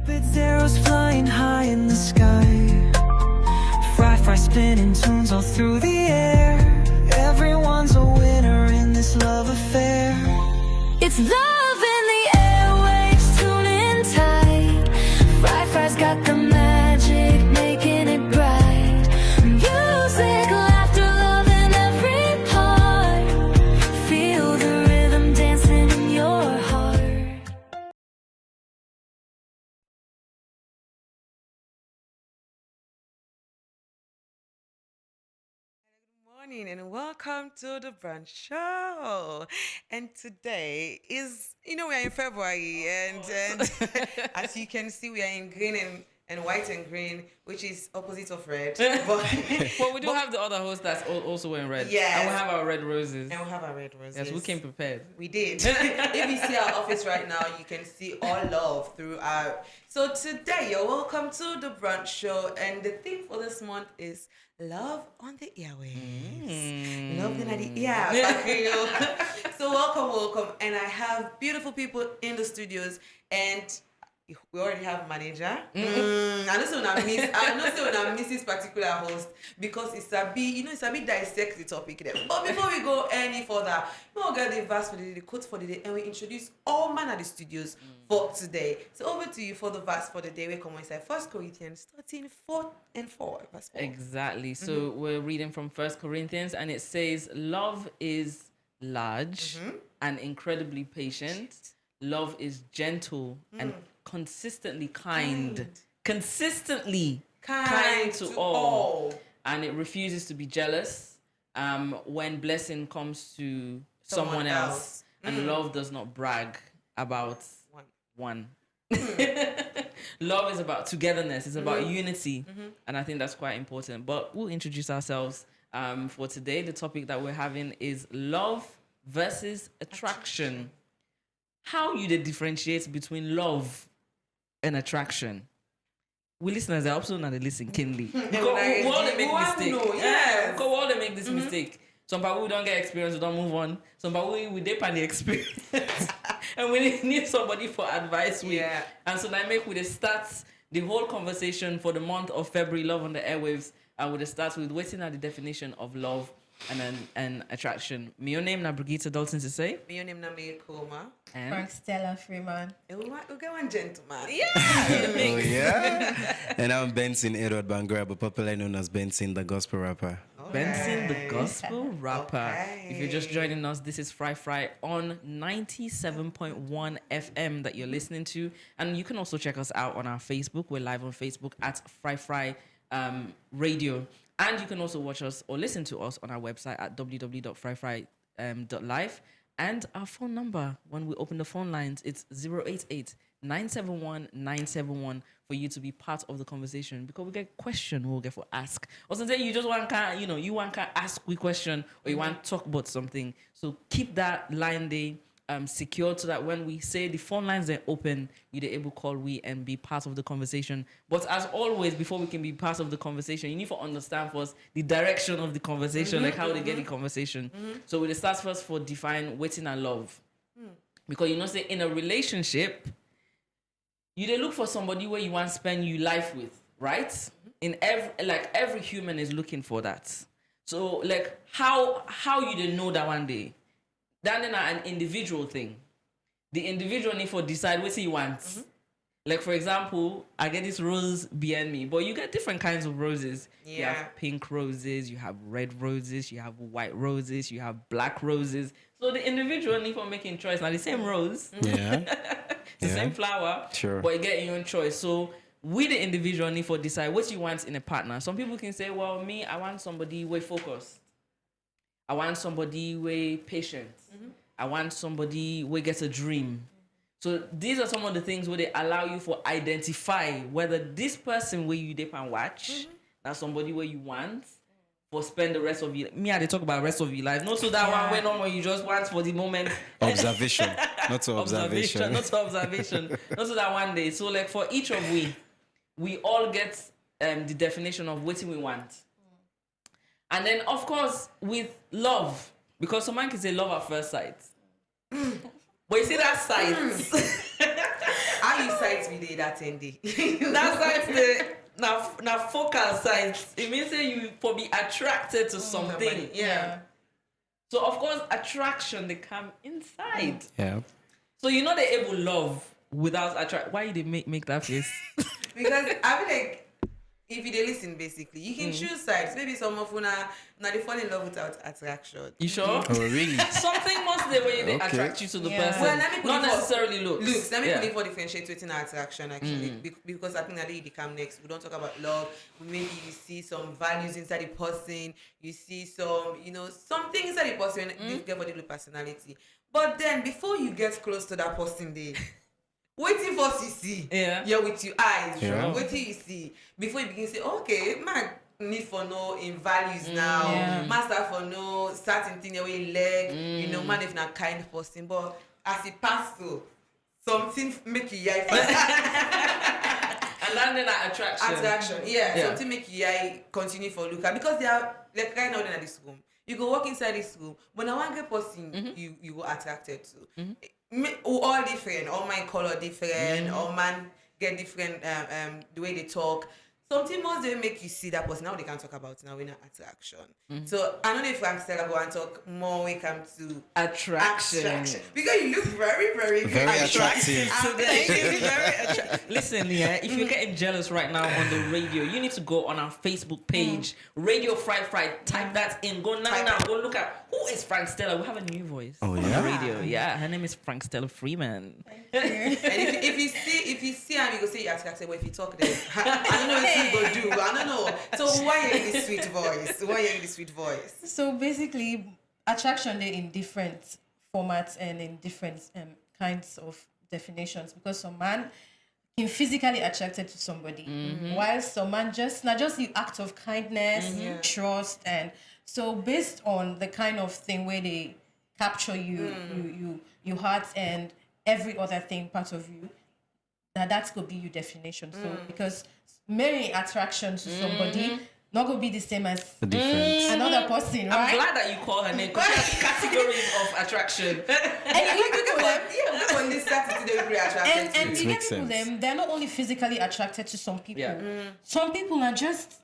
Cupid's arrows flying high in the sky. Fry spinning tunes all through the air. Everyone's a winner in this love affair. It's love in the airwaves, tuning tight. Fry's got the magic, making it bright. Music, laughter, love in every part. Feel the rhythm dancing in your heart. Morning and welcome to the Brunch show. And today is, we are in February, and as you can see, we are in green and white and green, which is opposite of red. Well, we do have the other host that's also wearing red. Yes. And we have our red roses. And we have our red roses. Yes, we came prepared. We did. If you see our office right now, you can see all love throughout. So today, you're welcome to the Brunch show, and the theme for this month is love on the airwaves. Love in the ear. So welcome. And I have beautiful people in the studios, and we already have manager. I don't say when I miss this particular host because it's a bit dissect the topic there. But before we go any further, we'll get the verse for the day, the quote for the day, and we introduce all man at the studios for today. So over to you for the verse for the day. We come inside 1 Corinthians 13, 4 and 4. Verse 4. Exactly. So we're reading from 1 Corinthians, and it says, love is large and incredibly patient. Love is gentle and consistently kind. Consistently kind to all. And it refuses to be jealous when blessing comes to someone else. And love does not brag about one. Love is about togetherness. It's about unity. And I think that's quite important. But we'll introduce ourselves for today. The topic that we're having is love versus attraction. How you differentiate between love and attraction? We listeners are also not listen keenly. We all make mistake. Because we all make this mistake. Some people we don't get experience, we don't move on. Some people we dip on the experience. And we need somebody for advice with. And so I make with start the whole conversation for the month of February, Love on the Airwaves. I would start with waiting at the definition of love and attraction. My name is Brigitte, Dalton-Sesay. My name is Mary Koroma. And Frankstella, Freeman. We get one gentleman. And I'm Benson Edward Bangura, but popularly known as Benson, the gospel rapper. Benson, the gospel rapper. Okay. If you're just joining us, this is Fry on 97.1 FM that you're listening to. And you can also check us out on our Facebook. We're live on Facebook at Fry Radio. And you can also watch us or listen to us on our website at www.fryfry.live. And our phone number, when we open the phone lines, it's 088-971-971 for you to be part of the conversation. Because we get question, we'll get for ask. Or sometimes you just want to ask a question or you want to talk about something. So keep that line there secured so that when we say the phone lines are open, you're able to call we and be part of the conversation. But as always, before we can be part of the conversation, you need to understand first the direction of the conversation, like how they get the conversation. So we'll start first for define waiting and love. Because say in a relationship, you they look for somebody where you want to spend your life with, right? In every human is looking for that. So how you didn't know that one day? That's an individual thing. The individual need to decide what he wants. Like, for example, I get this rose behind me, but you get different kinds of roses. Yeah. You have pink roses, you have red roses, you have white roses, you have black roses. So the individual need for making choice. Now, the same rose, the same flower, but you get your own choice. So we, the individual, need to decide what you want in a partner. Some people can say, well, me, I want somebody way focused. I want somebody way patient. I want somebody way gets a dream. So these are some of the things where they allow you to identify whether this person where you dip and watch, that's somebody where you want for spend the rest of your life. They talk about rest of your life. Not so that one where no more you just want for the moment. Observation. Not to observation. Not to observation. Not so that one day. So for each of we all get the definition of what we want. And then, of course, with love, because someone can say love at first sight. But you see that sight. How you sites we did that day? That's like the now focal signs. It means that you for be attracted to something. Yeah. So of course attraction they come inside. Yeah. So you're not able to love without attract. Why they make that face? Because I feel like if you dey listen, basically, you can choose sides. Maybe some of una they fall in love without attraction. You sure? Oh, really? Something must be when they Okay. attract you to the Yeah. person. Well, let me put Not it for- necessarily looks. Let me Yeah. put it for differentiate between attraction actually, because I think that they come next. We don't talk about love. Maybe you see some values inside the person. You see some, something inside the person. This get body with personality. But then before you get close to that person, they waiting for you see. Yeah. You're with your eyes. Yeah. Waiting you see before you begin to say, okay, man. Need for no in values now. Yeah. Master for no certain thing your way leg. Man if not kind person, but as it pass through, something make you yai And then that attraction. Yeah. Yeah. Something make you yai continue for look at because they are like right now in this room. You go walk inside this room, but now one get person you go attracted to. All different, all man color different, all man get different the way they talk. Something must they make you see that person. Now they can talk about now in an attraction. So I don't know if Frankstella go and talk more when it comes to Attraction. because you look very, very, Very attractive. Listen, if you're getting jealous right now on the radio, you need to go on our Facebook page, Radio Fry. Type that in. Go now. Go look at who is Frankstella. We have a new voice Oh, on yeah? the radio. Yeah, her name is Frankstella Freeman. And if you see him, you go say you're attracted. But if you talk there, I don't know what you go do. I don't know. So why are you this sweet voice? So basically, attraction they in different formats and in different kinds of definitions because some man can physically attracted to somebody, while some man just not just the act of kindness, trust, and so based on the kind of thing where they capture your heart and every other thing part of you, that could be your definition. So because marrying attraction to somebody not gonna be the same as The difference. another person, right? I'm glad that you call her name because she has categories of attraction. And you get people them, When this started to be attracted and to. you get makes people sense. them, they're not only physically attracted to some people. Yeah. Some people are just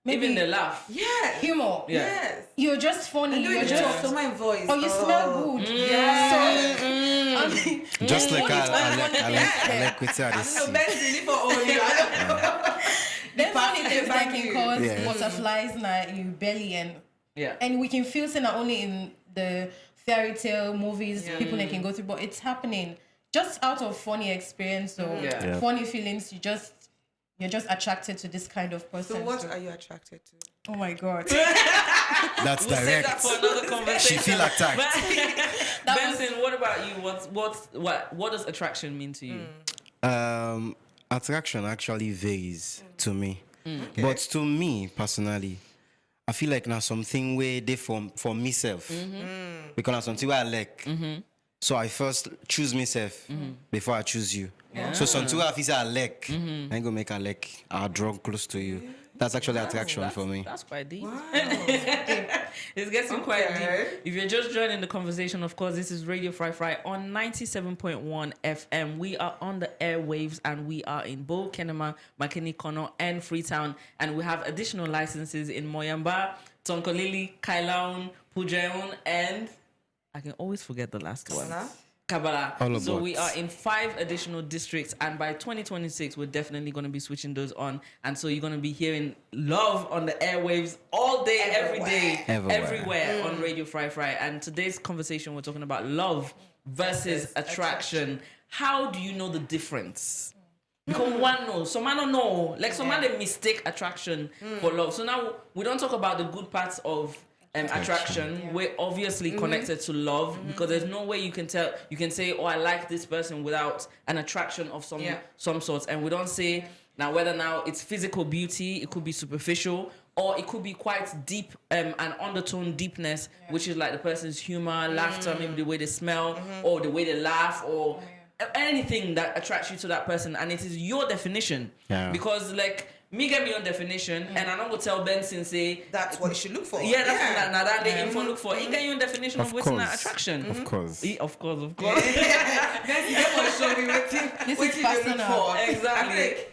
maybe Even the laugh. Yes. humor. Yeah. Yes. You're just funny. And You're you just talk to my voice. or you smell good. Yeah. So, Just like Funny, I like with I don't know, best relief for all you. I don't know. there's funny things that Thank can you. cause Yeah. butterflies in your belly Yeah. and we can feel it not only in the fairy tale movies Yeah. people they can go through, but it's happening just out of funny experience or Yeah. Yeah. funny feelings. You're just attracted to this kind of person. So what are you attracted to? Oh my god. That's We'll save that direct. for another conversation. She feel attacked. Benson, what about you? What does attraction mean to you? Attraction actually varies to me. But to me personally, I feel like now something where they for myself. Because now something where I like. So I first choose myself before I choose you. So something where I feel I like, I ain't gonna make a like, I'll draw close to you. That's actually attraction for me. That's quite deep. Wow. It's getting quite Okay. deep. If you're just joining the conversation, of course, this is Radio Fry on 97.1 FM. We are on the airwaves and we are in Bo, Kenema, Makeni Kono, and Freetown. And we have additional licenses in Moyamba, Tonkolili, Kailaun, Pujaun, and I can always forget the last one. Kabbalah. All So about. we are in 5 additional districts, and by 2026, we're definitely going to be switching those on. And so you're going to be hearing love on the airwaves all day, every day, Everywhere. on Radio Fry. And today's conversation, we're talking about love versus attraction. How do you know the difference? Because one knows, some man don't know. Like some man they mistake attraction for love. So now we don't talk about the good parts of attraction. We're obviously connected to love because there's no way you can say, oh, I like this person without an attraction of some sort. And we don't say now whether now it's physical beauty, it could be superficial, or it could be quite deep, an undertone deepness, which is like the person's humor, laughter, maybe the way they smell, or the way they laugh, or anything that attracts you to that person. And it is your definition. Yeah. Because like me get my own definition, and I'm not gonna tell Benson say That's what you should look for. yeah, that's not that they info look for. You get your own definition of Of what's that course. attraction. Of course. Of course. Then you don't want to show me This is personal. for. Exactly.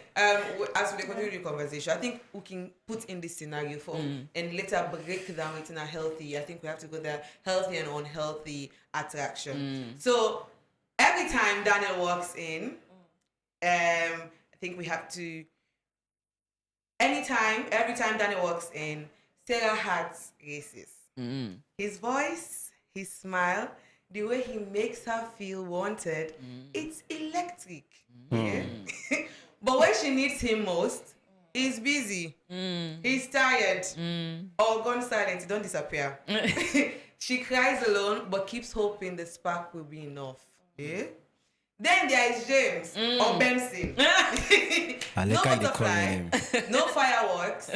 As we continue the conversation, I think we can put in this scenario for and later break down it in a healthy. I think we have to go there healthy and unhealthy attraction. So every time Daniel walks in, I think we have to. Every time Daniel walks in, Sarah's heart races. His voice, his smile, the way he makes her feel wanted, it's electric. Yeah? But when she needs him most, he's busy. He's tired. Or gone silent, he don't disappear. She cries alone, but keeps hoping the spark will be enough. Yeah? Then there is James or Benson. I No like how they call butterfly, him. no fireworks,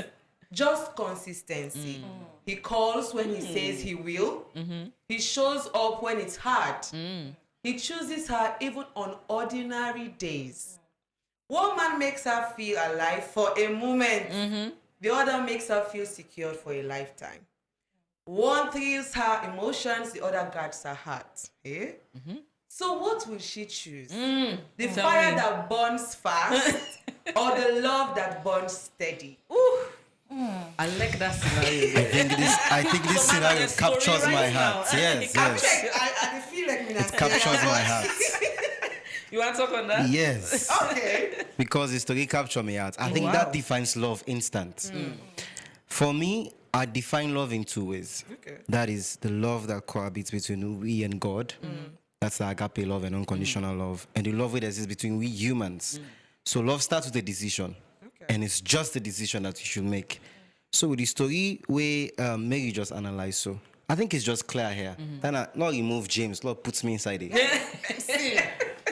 just consistency. He calls when he says he will. He shows up when it's hard. He chooses her even on ordinary days. One man makes her feel alive for a moment. The other makes her feel secure for a lifetime. One thrills her emotions, the other guards her heart. Eh? So what will she choose? The fire that burns fast or the love that burns steady? I like that scenario. I think this So man, scenario there's story captures right my now. heart. Yes, I yes. feel like It captures my heart. You want to talk on that? Yes. Okay. Because the story captured my heart. I think Wow. that defines love instant. For me, I define love in two ways. Okay. That is the love that cohabits between we and God. That's the agape love and unconditional love. And the love that exists between we humans. So love starts with a decision. Okay. And it's just the decision that you should make. So with the story where Mary just analyzed, so I think it's just clear here. Then I not remove James, Lord puts me inside it.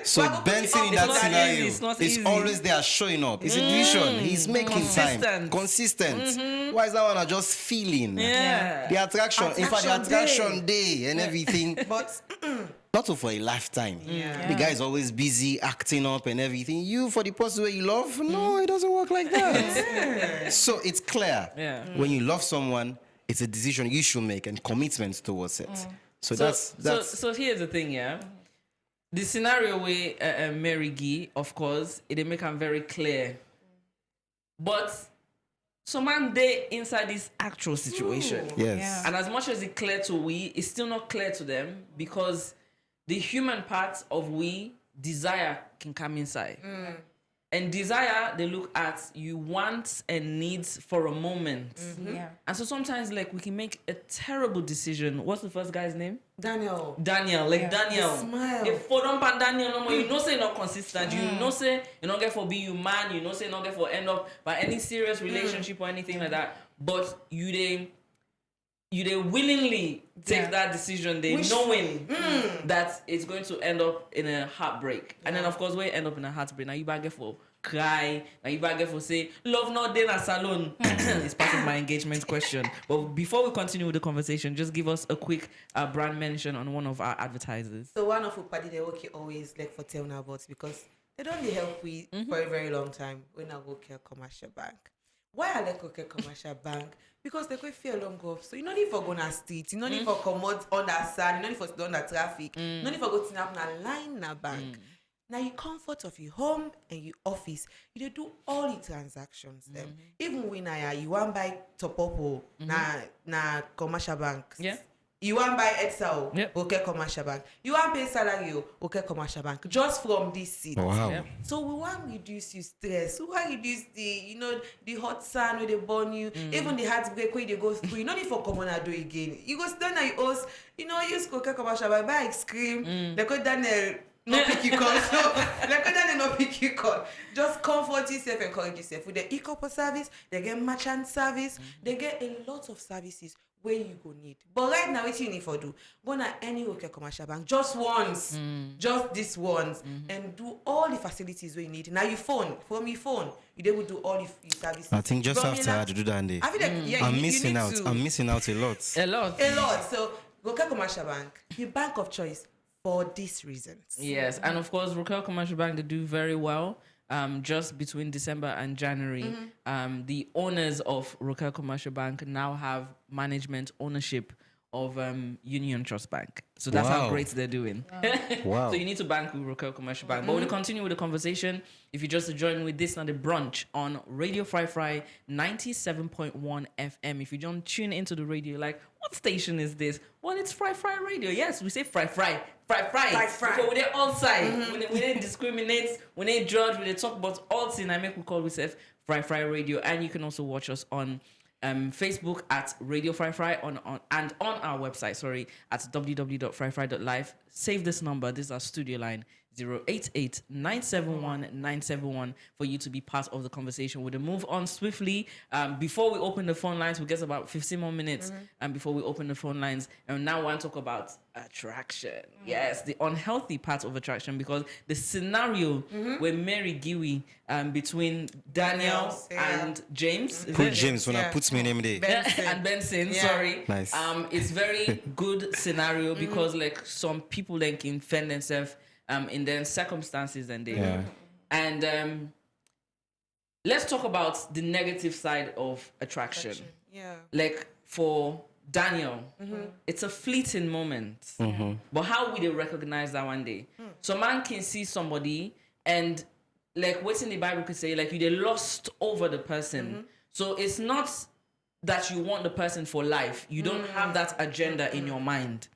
So Benson in It's that not scenario easy, it's not is easy. always there showing up. It's a vision. He's making time. Consistent. Why is that one just feeling? Yeah. The attraction. In fact, the Attraction attraction day and everything. But Not for a lifetime. Yeah. The guy is always busy acting up and everything. You, for the person where you love, no, it doesn't work like that. So it's clear. Yeah. When you love someone, it's a decision you should make and commitments towards it. So that's So here's the thing, yeah. The scenario where Mary Gee, of course, it make them very clear. But some man they inside this actual situation. yes. Yeah. And as much as it's clear to we, it's still not clear to them because the human part of we, desire can come inside. And desire, they look at you wants and needs for a moment. Yeah. And so sometimes like we can make a terrible decision. What's the first guy's name? Daniel. Daniel. Daniel. Smile. If for don't pan Daniel no more, you know say not consistent. You know say you not get for be you man. You know say not get for end up by any serious relationship or anything like that. But you they willingly take that decision. They knowing that it's going to end up in a heartbreak. And then of course we end up in a heartbreak. Now you back get for cry. Now you back get for say love not then at Salone. It's part of my engagement question. But before we continue with the conversation, just give us a quick brand mention on one of our advertisers. So one of who party they okay always like for telling about because they don't really help we for a very long time when I go care commercial bank. Why I like okay commercial bank? Because they go feel long off. So you don't need for go on a street, you don't need for come out on that side, you don't need for sit on the traffic, you don't need for go to up na line na bank. Now you comfort of your home and your office, you dey do all the transactions them. Even when you want buy top up na commercial banks. Yeah. You want buy Excel, Yep. okay, commercial bank. You want pay salary, okay, commercial bank. Just from this seat. Oh, wow. Yep. So we want reduce you stress. We want reduce the hot sun where they burn you. Even the heartbreak where they go through. You no need for come on and do again. You go stand at your house. Use okay, commercial bank. Buy ice cream. They go Daniel no pick you call. So like Daniel no pick you call. Just comfort yourself, encourage yourself. With the e-copper service, they get merchant service. They get a lot of services where you go need. But right now, what you need for do? Go na any okay commercial bank just once, just this once, and do all the facilities where you need. Now your phone, from your phone, you will do all the services. I think just From after your I had to do that day. I feel like yeah, I'm you missing need out. to. I'm missing out a lot. A lot. A lot. So go to commercial bank, the bank of choice for these reasons. Yes, and of course, Rokel Commercial Bank, they do very well. Just between December and January, the owners of Rokel Commercial Bank now have management ownership of Union Trust Bank. So that's how Wow. great they're doing. Wow. So you need to bank with Rokel Commercial Bank. But we'll continue with the conversation. If you just join with this on the brunch on Radio Fry 97.1 FM. If you don't tune into the radio, like, what station is this? Well, it's Fry Radio. Yes, we say Fry. Fry. Because we didn't all side. We didn't discriminate. We didn't judge. We didn't talk about all things. I make we call ourselves Fry Radio. And you can also watch us on Facebook at Radio Fry and on our website, at www.fryfry.live. Save this number. This is our studio line, 088-971-971, for you to be part of the conversation. We'll move on swiftly. Before we open the phone lines, we get about 15 more minutes before we open the phone lines. And now I want to talk about attraction. Yes, the unhealthy part of attraction, because the scenario where Mary Giwi between Daniel and James. Put James when I put my name there. And Benson, Yeah. sorry. Nice. It's very good scenario because like some people then can fend themselves in their circumstances and they and let's talk about the negative side of attraction. Yeah. Like for Daniel, it's a fleeting moment. But how will they recognize that one day? So man can see somebody and like what's in the Bible could say, like you they lost over the person. So it's not that you want the person for life. You don't have that agenda in your mind.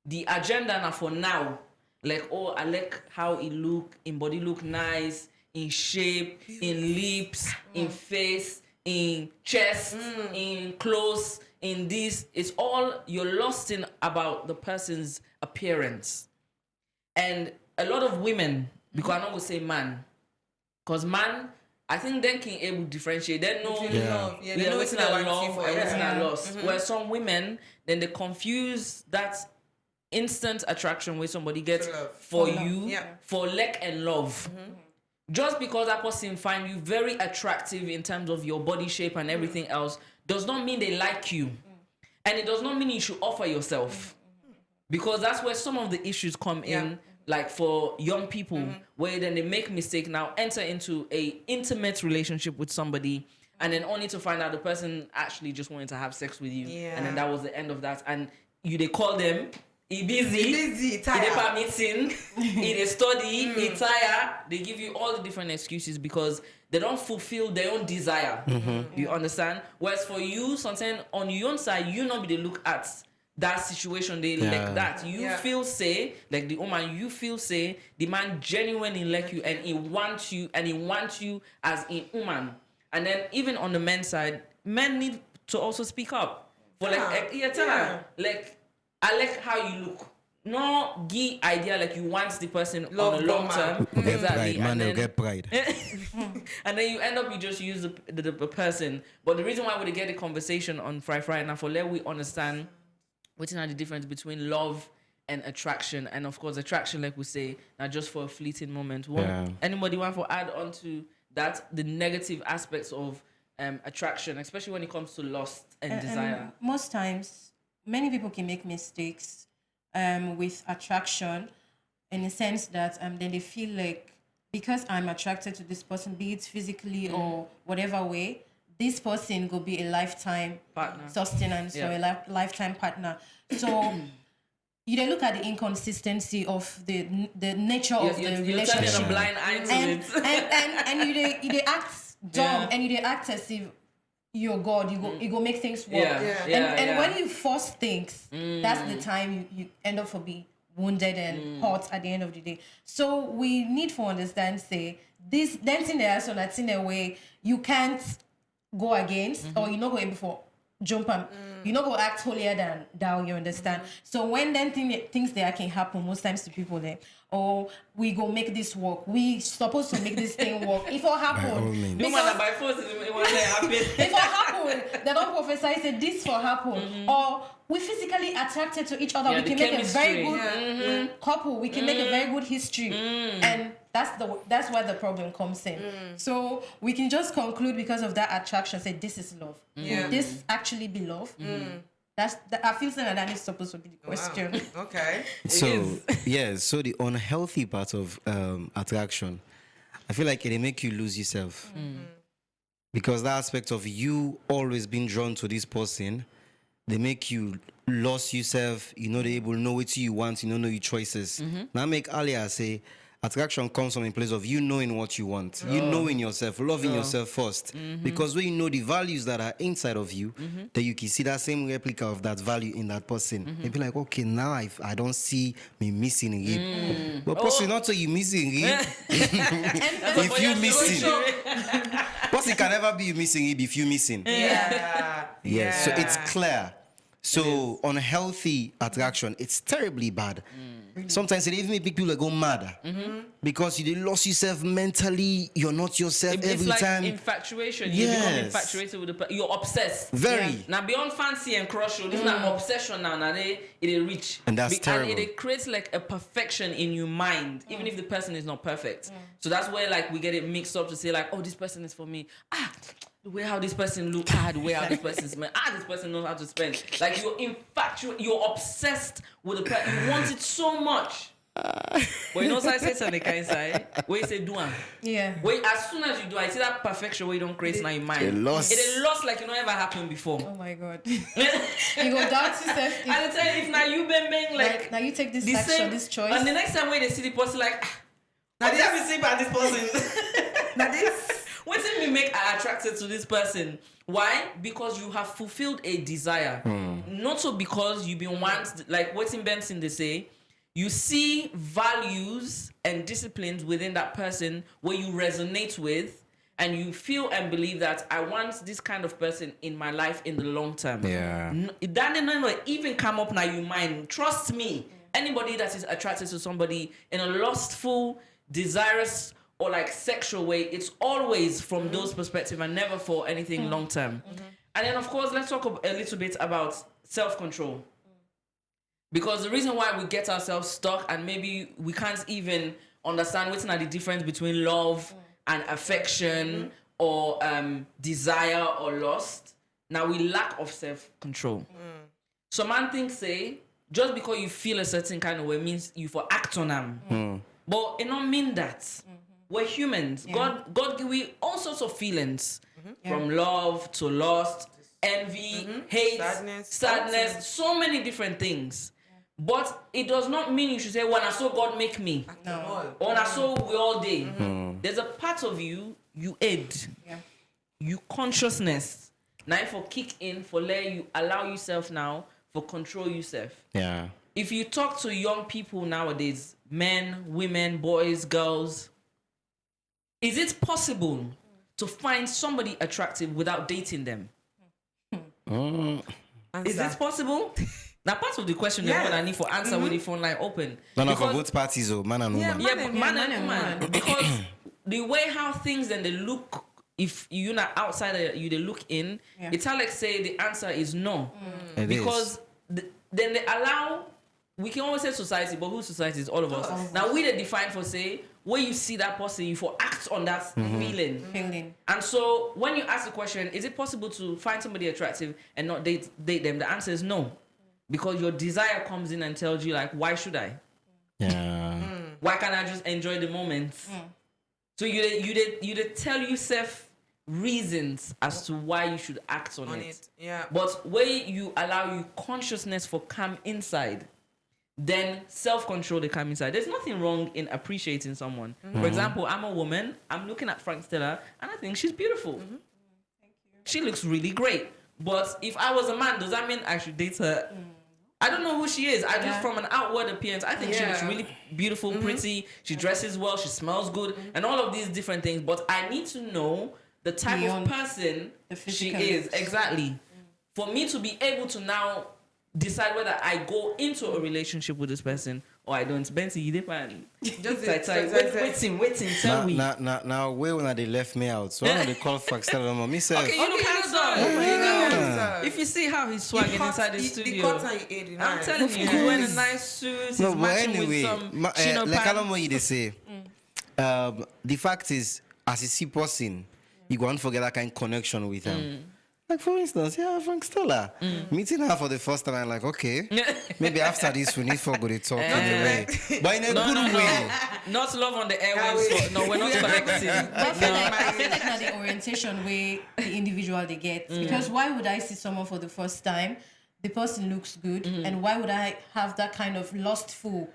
The agenda now for now, like, oh, I like how it look, in body look nice, in shape, in lips, in face, in chest, in clothes, in this. It's all you're lost in about the person's appearance. And a lot of women, because I'm not going to say man, because man, I think they can able to differentiate. They know, They know what's it's in not love right and for what's in everyone. loss. Where some women, then they confuse that instant attraction where somebody gets For love. for For love, you, yeah. for lack and love. Just because that person find you very attractive in terms of your body shape and everything else, does not mean they like you. And it does not mean you should offer yourself. Because that's where some of the issues come in, like for young people, where then they make mistake now, enter into a intimate relationship with somebody, and then only to find out the person actually just wanted to have sex with you. Yeah. And then that was the end of that. And they call them, he busy, tired. he dey meeting, he dey study, he tired. They give you all the different excuses because they don't fulfill their own desire. You understand? Whereas for you, sometimes on your own side, you not be the look at that situation, they like that. You feel say, like the woman, you feel say, the man genuinely like you and he wants you as a woman. And then even on the men's side, men need to also speak up. For tell her, like, I like how you look. No give idea like you want the person Love on a long term. Get pride, man. And They'll then, get pride. and then you end up you just use the person. But the reason why we get the conversation on Fry now for let we understand what's the difference between love and attraction. And of course attraction, like we say, not just for a fleeting moment. Anybody want to add on to that, the negative aspects of attraction, especially when it comes to lust and desire? Most times, many people can make mistakes with attraction in the sense that then they feel like because I'm attracted to this person, be it physically or whatever way, this person will be a lifetime Partner. sustenance or a lifetime partner. So you then look at the inconsistency of the nature of the You're relationship. turning a blind eye to and, it. and you they act dumb and you they act as if you're God, you go make things work. And when you force things, that's the time you end up for being wounded and hurt at the end of the day. So we need to understand, say, this dancing there, so that's in a way you can't go against or you're not going before jump and you not go act holier than thou, you understand? So when then things there can happen most times to people there, or we go make this work, we supposed to make this thing work. If it happen, No matter by force, it won't happen. if it happen, they don't prophesy say this for happen, or we physically attracted to each other. Yeah, we can the make a very chemistry. good couple. We can make a very good history, and that's where the problem comes in. So we can just conclude because of that attraction. Say this is love. Will this actually be love? I feel like that is supposed to be the question. Wow. Okay. So the unhealthy part of attraction, I feel like it make you lose yourself. Because that aspect of you always being drawn to this person, they make you lost yourself, you know, they able to know what you want, you know your choices. Now make earlier say attraction comes from a place of you knowing what you want, you knowing yourself, loving yourself first. Because when you know the values that are inside of you, then you can see that same replica of that value in that person. You be like, okay, now I don't see me missing it. But person not so you missing it. If you missing, person can never be you missing it if you missing. Yes, so it's clear. So unhealthy attraction, it's terribly bad. Sometimes it even make people like go mad because you lost yourself mentally. You're not yourself It's every like time. infatuation. You become Yes. infatuated with the person. You're obsessed. Very. Now beyond fancy and crush, this is not obsession now. Now it reach. And that's terrible. And it creates like a perfection in your mind, even if the person is not perfect. So that's where like we get it mixed up to say like, oh, this person is for me. The way how this person look, the way how this person smell, this person knows how to spend. Like you're infatuated, you're obsessed with the person. You want it so much. But you know, so I say something kind side. Where you say do am. Yeah. Wait, as soon as you do, I see that perfection where you don't create in your mind. It lost. It lost like it never happened before. Oh my God. You go doubt yourself. And I tell you, if now you been like Now you take this the action, same, this choice. and the next time when they see the person like, Now what have you seen by this person? Now this. What did me make I attracted to this person? Why? Because you have fulfilled a desire. Not so because you've been once like what's in Benson they say. You see values and disciplines within that person where you resonate with, and you feel and believe that I want this kind of person in my life in the long term. Yeah. That didn't even come up now you mind. Trust me, anybody that is attracted to somebody in a lustful, desirous, or like sexual way, it's always from those perspectives and never for anything long term. And then of course, let's talk a little bit about self-control. Because the reason why we get ourselves stuck and maybe we can't even understand what's the difference between love and affection or desire or lust. Now we lack of self-control. Some man things say just because you feel a certain kind of way means you for act on them. But it don't mean that. We're humans. God give we all sorts of feelings. From love to lust, envy, hate, sadness, so many different things. But it does not mean you should say, when I saw God make me. No. Or when I saw we all day. There's a part of you aid. You consciousness. Now for kick in, for let you allow yourself now, for control yourself. Yeah. If you talk to young people nowadays, men, women, boys, girls, is it possible to find somebody attractive without dating them? Is it possible? Now, part of the question is what I need for answer with the phone line open. No, for both parties, man and woman. Yeah, but man and woman. Because the way how things and they look, if you're not outside, you they look in, it's how like say the answer is no. Because then they allow, we can always say society, but whose society is all of us. Now we they define for say, where you see that person, you for act on that feeling. And so when you ask the question, is it possible to find somebody attractive and not date them? The answer is no. Because your desire comes in and tells you like, why should I? Yeah. Why can't I just enjoy the moment? So you tell yourself reasons as to why you should act on it. Yeah. But where you allow your consciousness for come inside, then self-control they come inside. There's nothing wrong in appreciating someone. For example, I'm a woman. I'm looking at Frankstella and I think she's beautiful. Thank you. She looks really great. But if I was a man, does that mean I should date her? I don't know who she is. I just from an outward appearance, I think she looks really beautiful, pretty. She dresses well. She smells good, and all of these different things. But I need to know the type of person she is exactly for me to be able to now decide whether I go into a relationship with this person or I don't. Bensi, you depend. Just waiting. Tell me. Now, where when they left me out? So when they call Frankstella, me say, Okay, you look handsome. If you see how he's swagging inside the studio, I'm telling you, he's wearing a nice suit. He's no, but matching anyway, with some like I don't know what they say. The fact is, as you see person, you go and forget that kind of connection with him. Like for instance, Frankstella. Meeting her for the first time, I'm like, okay, maybe after this we need to go to talk anyway. But in a good way. Not love on the airwaves. No, we're not connecting. But I feel like now the orientation way the individual they get. Because why would I see someone for the first time the person looks good, and why would I have that kind of lustful,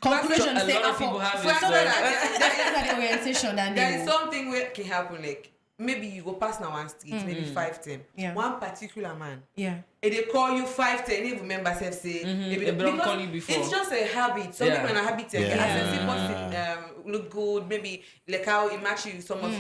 conclusion? A lot of people have this, The orientation, and there is something where can happen, like maybe you go past now one street, maybe 5:10. Yeah. One particular man. Yeah. And they call you 5:10, even remember self say They don't call you before. it's just a habit. Some people in a habit look good, maybe like how it matches you, some of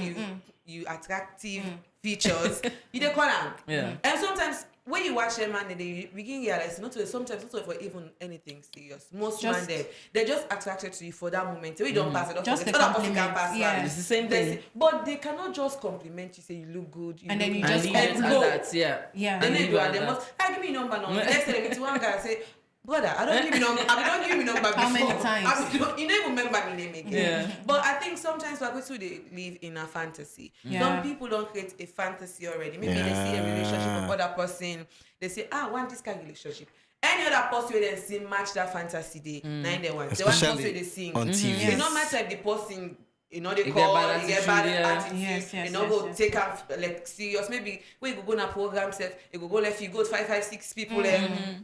you attractive features, you they call them. Yeah. And sometimes when you watch them and they begin realize sometimes not for even anything serious. Most Just- man they're just attracted to you for that moment. We don't pass it off. Just forget. a Other person can compliment, pass yeah. that. It's the same thing. But they cannot just compliment you, say you look good, And then you look just good, And and leave it go. at that, yeah. Yeah. Then they leave do it and at they that. must give me number now. Next time they meet one guy say, brother, I don't give me number. I don't give me number before. How many times? You don't even remember my name again. Yeah. But I think sometimes people they live in a fantasy. Yeah. Some people don't create a fantasy already. Maybe they see a relationship with other person. They say, I want this kind of relationship. Any other person they see match that fantasy day. Nine they want. They want person they sing. on TV. It no matter if the person, they get call, bad they get bad attitude, yeah. attitude, Yes, yes, go yes. take up like serious. Maybe when you go on a program, self, you go left, you go 5, 6 people,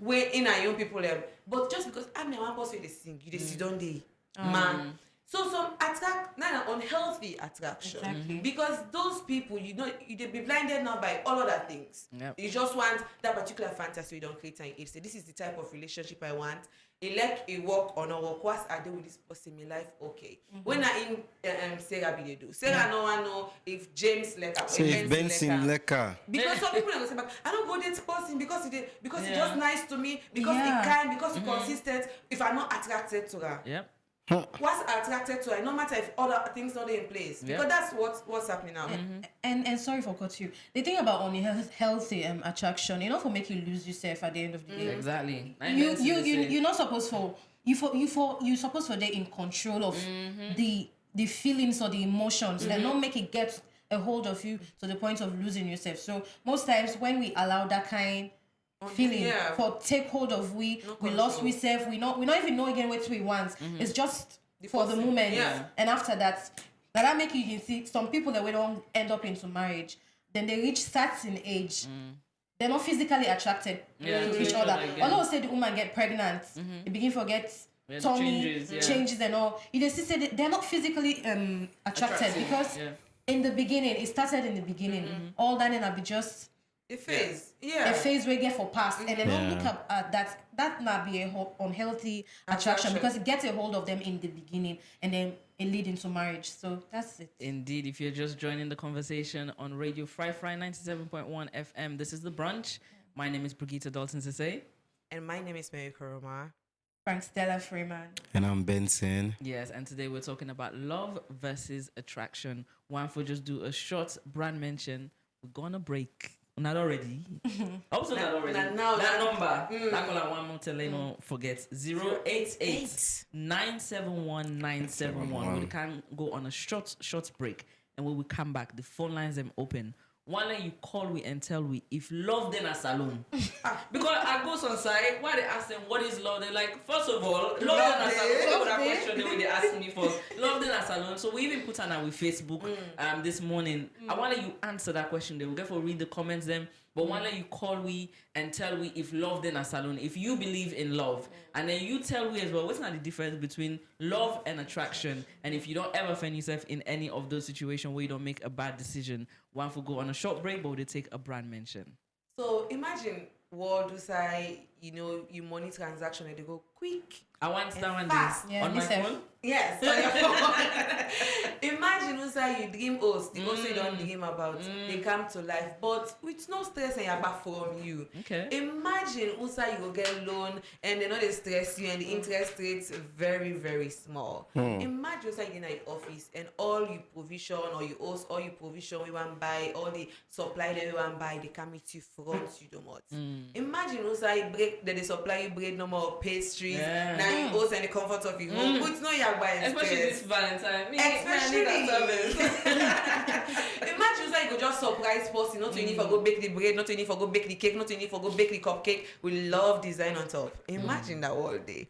way in our young people, but just because I'm the one person they sing, you they sit down there, man. So some unhealthy attraction, Exactly. because those people, you they be blinded now by all other things. Yep. You just want that particular fantasy you don't create, and you say, this is the type of relationship I want. It work or not work. What I do with this person in my life, okay. When I in Sarah be they do. Sarah no one know if James like So if Benson Leka, because some people are gonna say back, I don't go date person because he Yeah. just nice to me, because Yeah. he kind, because he consistent. If I'm not attracted to her, Yep. what's attracted to her? No matter if other things not in place, Yeah. because that's what's happening now. And sorry for cut you. The thing about unhealthy attraction, for make you lose yourself at the end of the day. Exactly. You're not supposed you're supposed to be in control of the feelings or the emotions and not make it get a hold of you to the point of losing yourself. So most times when we allow that kind feeling Yeah. for take hold of we lost we self, we not even know again what we want. It's just for the person, moment. yeah. And after that make you can see some people that we don't end up into marriage, then they reach certain age. They're not physically attracted to each other. again. Although say the woman get pregnant, they begin to get Yeah, the tummy changes, and all. You just say that they're not physically attracted because in the beginning, it started in the beginning. All that and be just The phase, yeah. a phase we get for past, and then don't look at that not be a unhealthy attraction because it gets a hold of them in the beginning and then it lead into marriage. So that's it. Indeed, if you're just joining the conversation on Radio Fry 97.1 FM, this is The Brunch. My name is Brigitte Dalton-Sesay. And my name is Mary Koroma. Frankstella, Freeman. and I'm Benson. Yes, and today we're talking about love versus attraction. One for just do a short brand mention. We're gonna break. Not already. Also not already. now, that number. That call I want more tell you no forget. 088 971 971. We can go on a short break, and when we come back, the phone lines them open. One day you call we and tell we if love then a Salone. Because I go on site, why they ask them what is love? They're like, first of all, love then a Salone. So that question they ask me first. Love then a Salone. So we even put on our Facebook this morning. I want you answer that question. They will get for read the comments them. But one day you call we and tell we if love then a Salone. If you believe in love, and then you tell we as well, what's not the difference between love and attraction? And if you don't ever find yourself in any of those situations where you don't make a bad decision, one will go on a short break, but they take a brand mention. So imagine what do say, you money transaction and they go quick. I want to stand fast. Yeah, on my listen. phone. Yes, on your phone. Imagine who say you dream host, the host you don't dream about, they come to life, but with no stress and you're back from you. Okay. Imagine who say you go get loan and they know they stress you and the interest rates very, very small. Imagine who say you in your office and all you provision or you host all you provision we want buy, all the supply that we want buy, they come with you front you do not. Imagine who say break that they supply you bread no more pastries. Yeah. Now you host and the comfort of your home. It's no your buy Especially this Valentine. Especially. Imagine so you go just surprise person, not only for go bake the bread, not only for go bake the cake, not only for go bake the cupcake. We love design on top. Imagine that all day.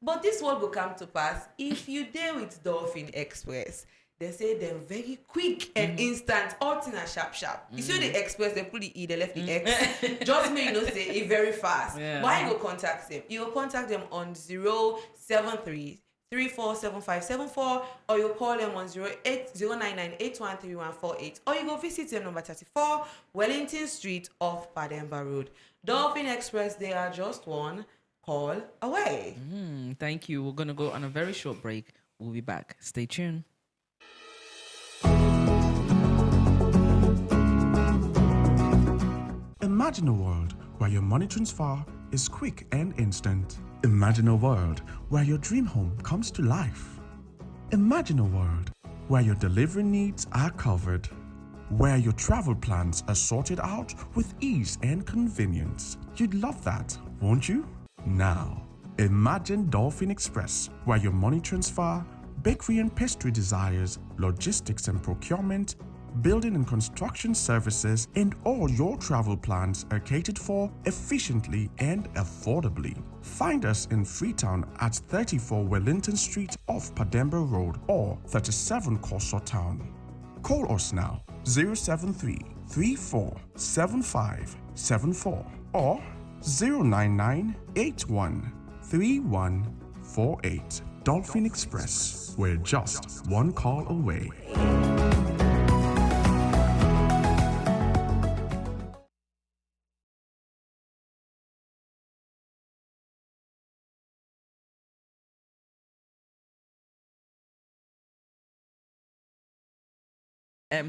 But this world will come to pass if you deal with Dolphin Express. they say them very quick and instant, all thing are sharp. You see the express, they put the E, they left the X. Just me, say it very fast. Yeah. Why you go contact them? You go contact them on 073 347574, or you call them on 099813148, or you go visit them number 34 Wellington Street off Pademba Road. Dolphin Express, they are just one call away. Thank you. We're going to go on a very short break. We'll be back. Stay tuned. Imagine a world where your money transfer is quick and instant. Imagine a world where your dream home comes to life. Imagine a world where your delivery needs are covered, where your travel plans are sorted out with ease and convenience. You'd love that, won't you? Now, imagine Dolphin Express, where your money transfer, bakery and pastry desires, logistics and procurement, building and construction services, and all your travel plans are catered for efficiently and affordably. Find us in Freetown at 34 Wellington Street off Pademba Road or 37 Corso Town. Call us now 073 347574 or 099 313148. Dolphin Express, we're just one call away.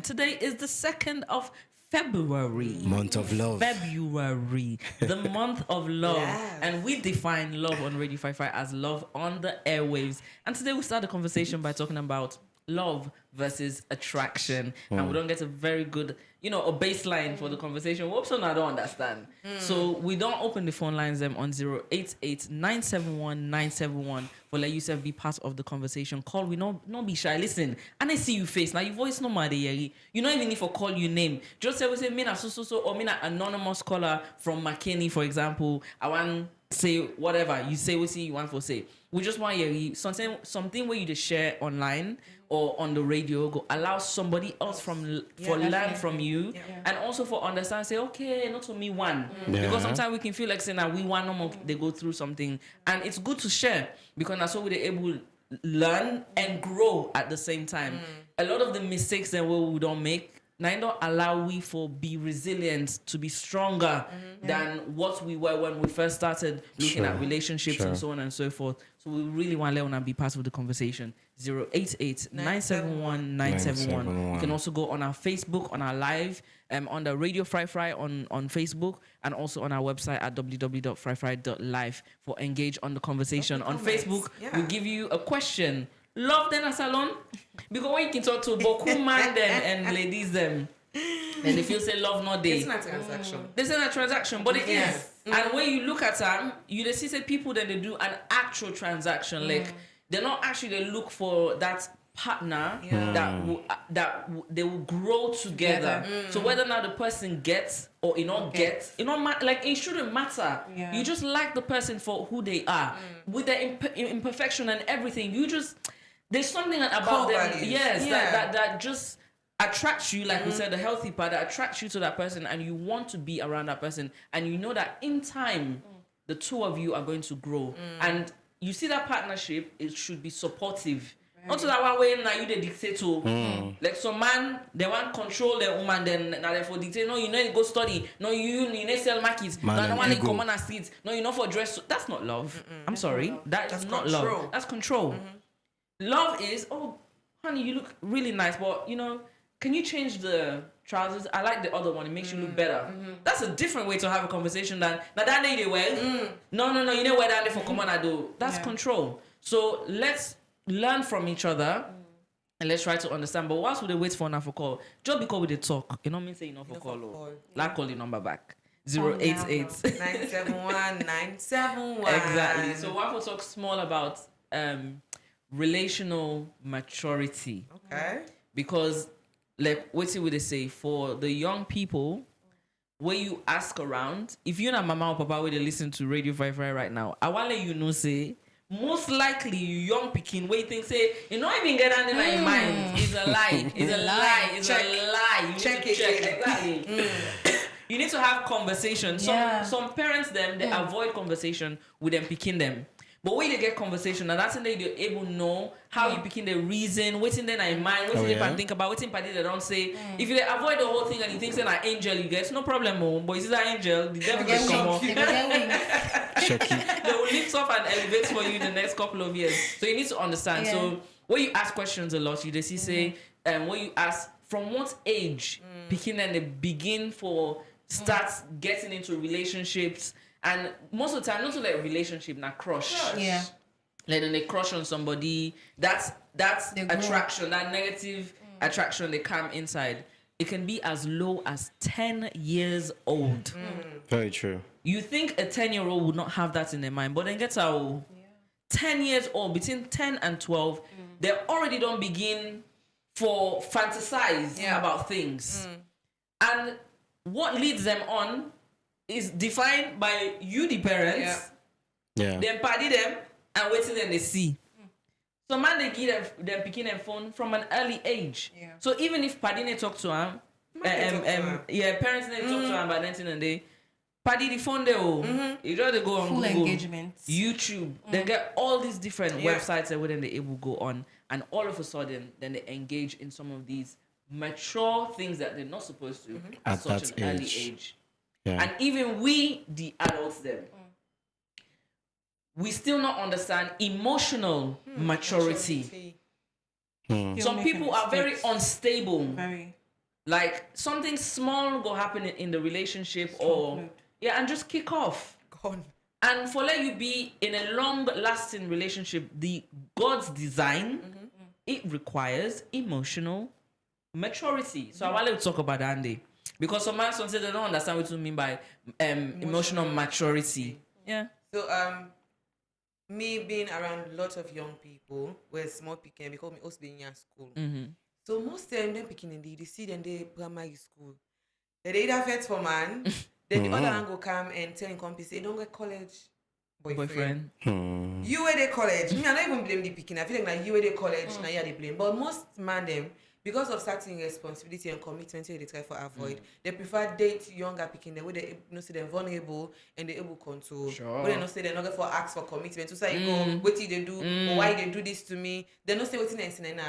Today is the 2nd of February. Month of love. February, the month of love. Yes. And we define love on Radio 55 as love on the airwaves. And today we start the conversation by talking about love versus attraction. And we don't get a very good, a baseline for the conversation. Whoops, I don't understand. So we don't open the phone lines them on 088-971-971 for let yourself be part of the conversation. Call, we no be shy. Listen, and I see your face. Now your voice no matter. You don't even need to call your name. Just say, we say, me na so, or me na anonymous caller from McKinney, for example. I want say whatever. You say what you want to say. We just want you something where you just share online or on the radio, go allow somebody else for learn from you, and also for understand. Say, okay, not to me one, because sometimes we can feel like saying that we want no more. They go through something, and it's good to share because that's how we're able to learn and grow at the same time. A lot of the mistakes that we don't make. Now, don't allow we for be resilient to be stronger than what we were when we first started looking at relationships and so on and so forth. So we really want Leona be part of the conversation. 088-971-971. You can also go on our Facebook, on our live, on the Radio Fry on Facebook, and also on our website at www.fryfry.life for engage on the conversation. On Facebook, we give you a question. Love them at Salone, because when you can talk to boku man them and ladies them, and if you say love not day, It's not a transaction. this is a transaction, but it Yes. is. And when you look at them, you see say people that they do an actual transaction, like they're not actually they look for that partner that they will grow together. So whether or not the person gets or gets, like it shouldn't matter. You just like the person for who they are with their imperfection and everything. You just there's something about them, values. that just attracts you, like we said, the healthy part that attracts you to that person, and you want to be around that person, and you know that in time the two of you are going to grow, and you see that partnership, it should be supportive. Not to that one way now you the dictate to like some man they want control the woman, then now they for dictate. No, you know go study. No, you need sell markets. No, I don't want to come on a seat. No, you know for dress. That's not love. I'm sorry. That's not control. love. That's control. Love is, oh honey, you look really nice, but can you change the trousers? I like the other one. It makes you look better. That's a different way to have a conversation than now that lady well. No, you know where that for come on I do. That's control. So let's learn from each other and let's try to understand. But whilst we wait for another call, just because we talk, mean say enough for call. Like call the number back. 088 971-971. Exactly. So one will talk small about relational maturity. Okay. Because like what would they say for the young people, when you ask around, if you're not mama or papa where they listen to Radio 55 right now, I want to let you know say most likely you young pikin waiting say you not even get that in my mind. It's a lie. It's a lie. It's a lie. You Check need to it. check exactly. You need to have conversation. Some parents them they avoid conversation with them picking them. But when they get conversation, and that's when they're able to know how you picking the reason, what's in there in mind, what's they can think about, what's in party they don't say. If you avoid the whole thing and you think it's an angel, you get no problem, but it's an angel, the devil will come off. They will lift off and elevate for you in the next couple of years. So you need to understand. So when you ask questions a lot, you just say, when you ask from what age picking and they begin for start getting into relationships. And most of the time, not to like relationship, not crush. Yeah. Like when they crush on somebody, that's attraction, that negative attraction they come inside. It can be as low as 10 years old. Very true. You think a 10-year-old would not have that in their mind, but then get out 10 years old, between 10 and 12, they already don't begin for fantasize about things. And what leads them on is defined by you, the parents. Then party them and waiting them they see. So man, they give them picking them phone from an early age. So even if party they talk to him, parents they talk to him by 19 and they party the phone there. You know they go on full Google, engagement, YouTube. They get all these different websites that where they able to go on, and all of a sudden then they engage in some of these mature things that they're not supposed to at such an early age. And even we, the adults, them, we still not understand emotional maturity. Some people are very unstable. Very. Like something small go happen in the relationship and just kick off. Gone. And for let you be in a long-lasting relationship, the God's design, it requires emotional maturity. So I want to talk about that Andy. Because some man say they don't understand what you mean by emotional maturity. Yeah. So me being around a lot of young people, where small picking because me also being in school. So most of them picking they see them they primary school. They either vet for man, then the other one go come and tell him company say don't get college boyfriend. You were the college. Me I don't even blame the picking. I feel like you were the college, now you are the blame. But most man them because of certain responsibility and commitment they try for avoid, they prefer date younger picking them where they say they're vulnerable and they're able to control. Where they not say they're not going for ask for commitment. So say you go, what did they do? Or why they do this to me? They not say what's next in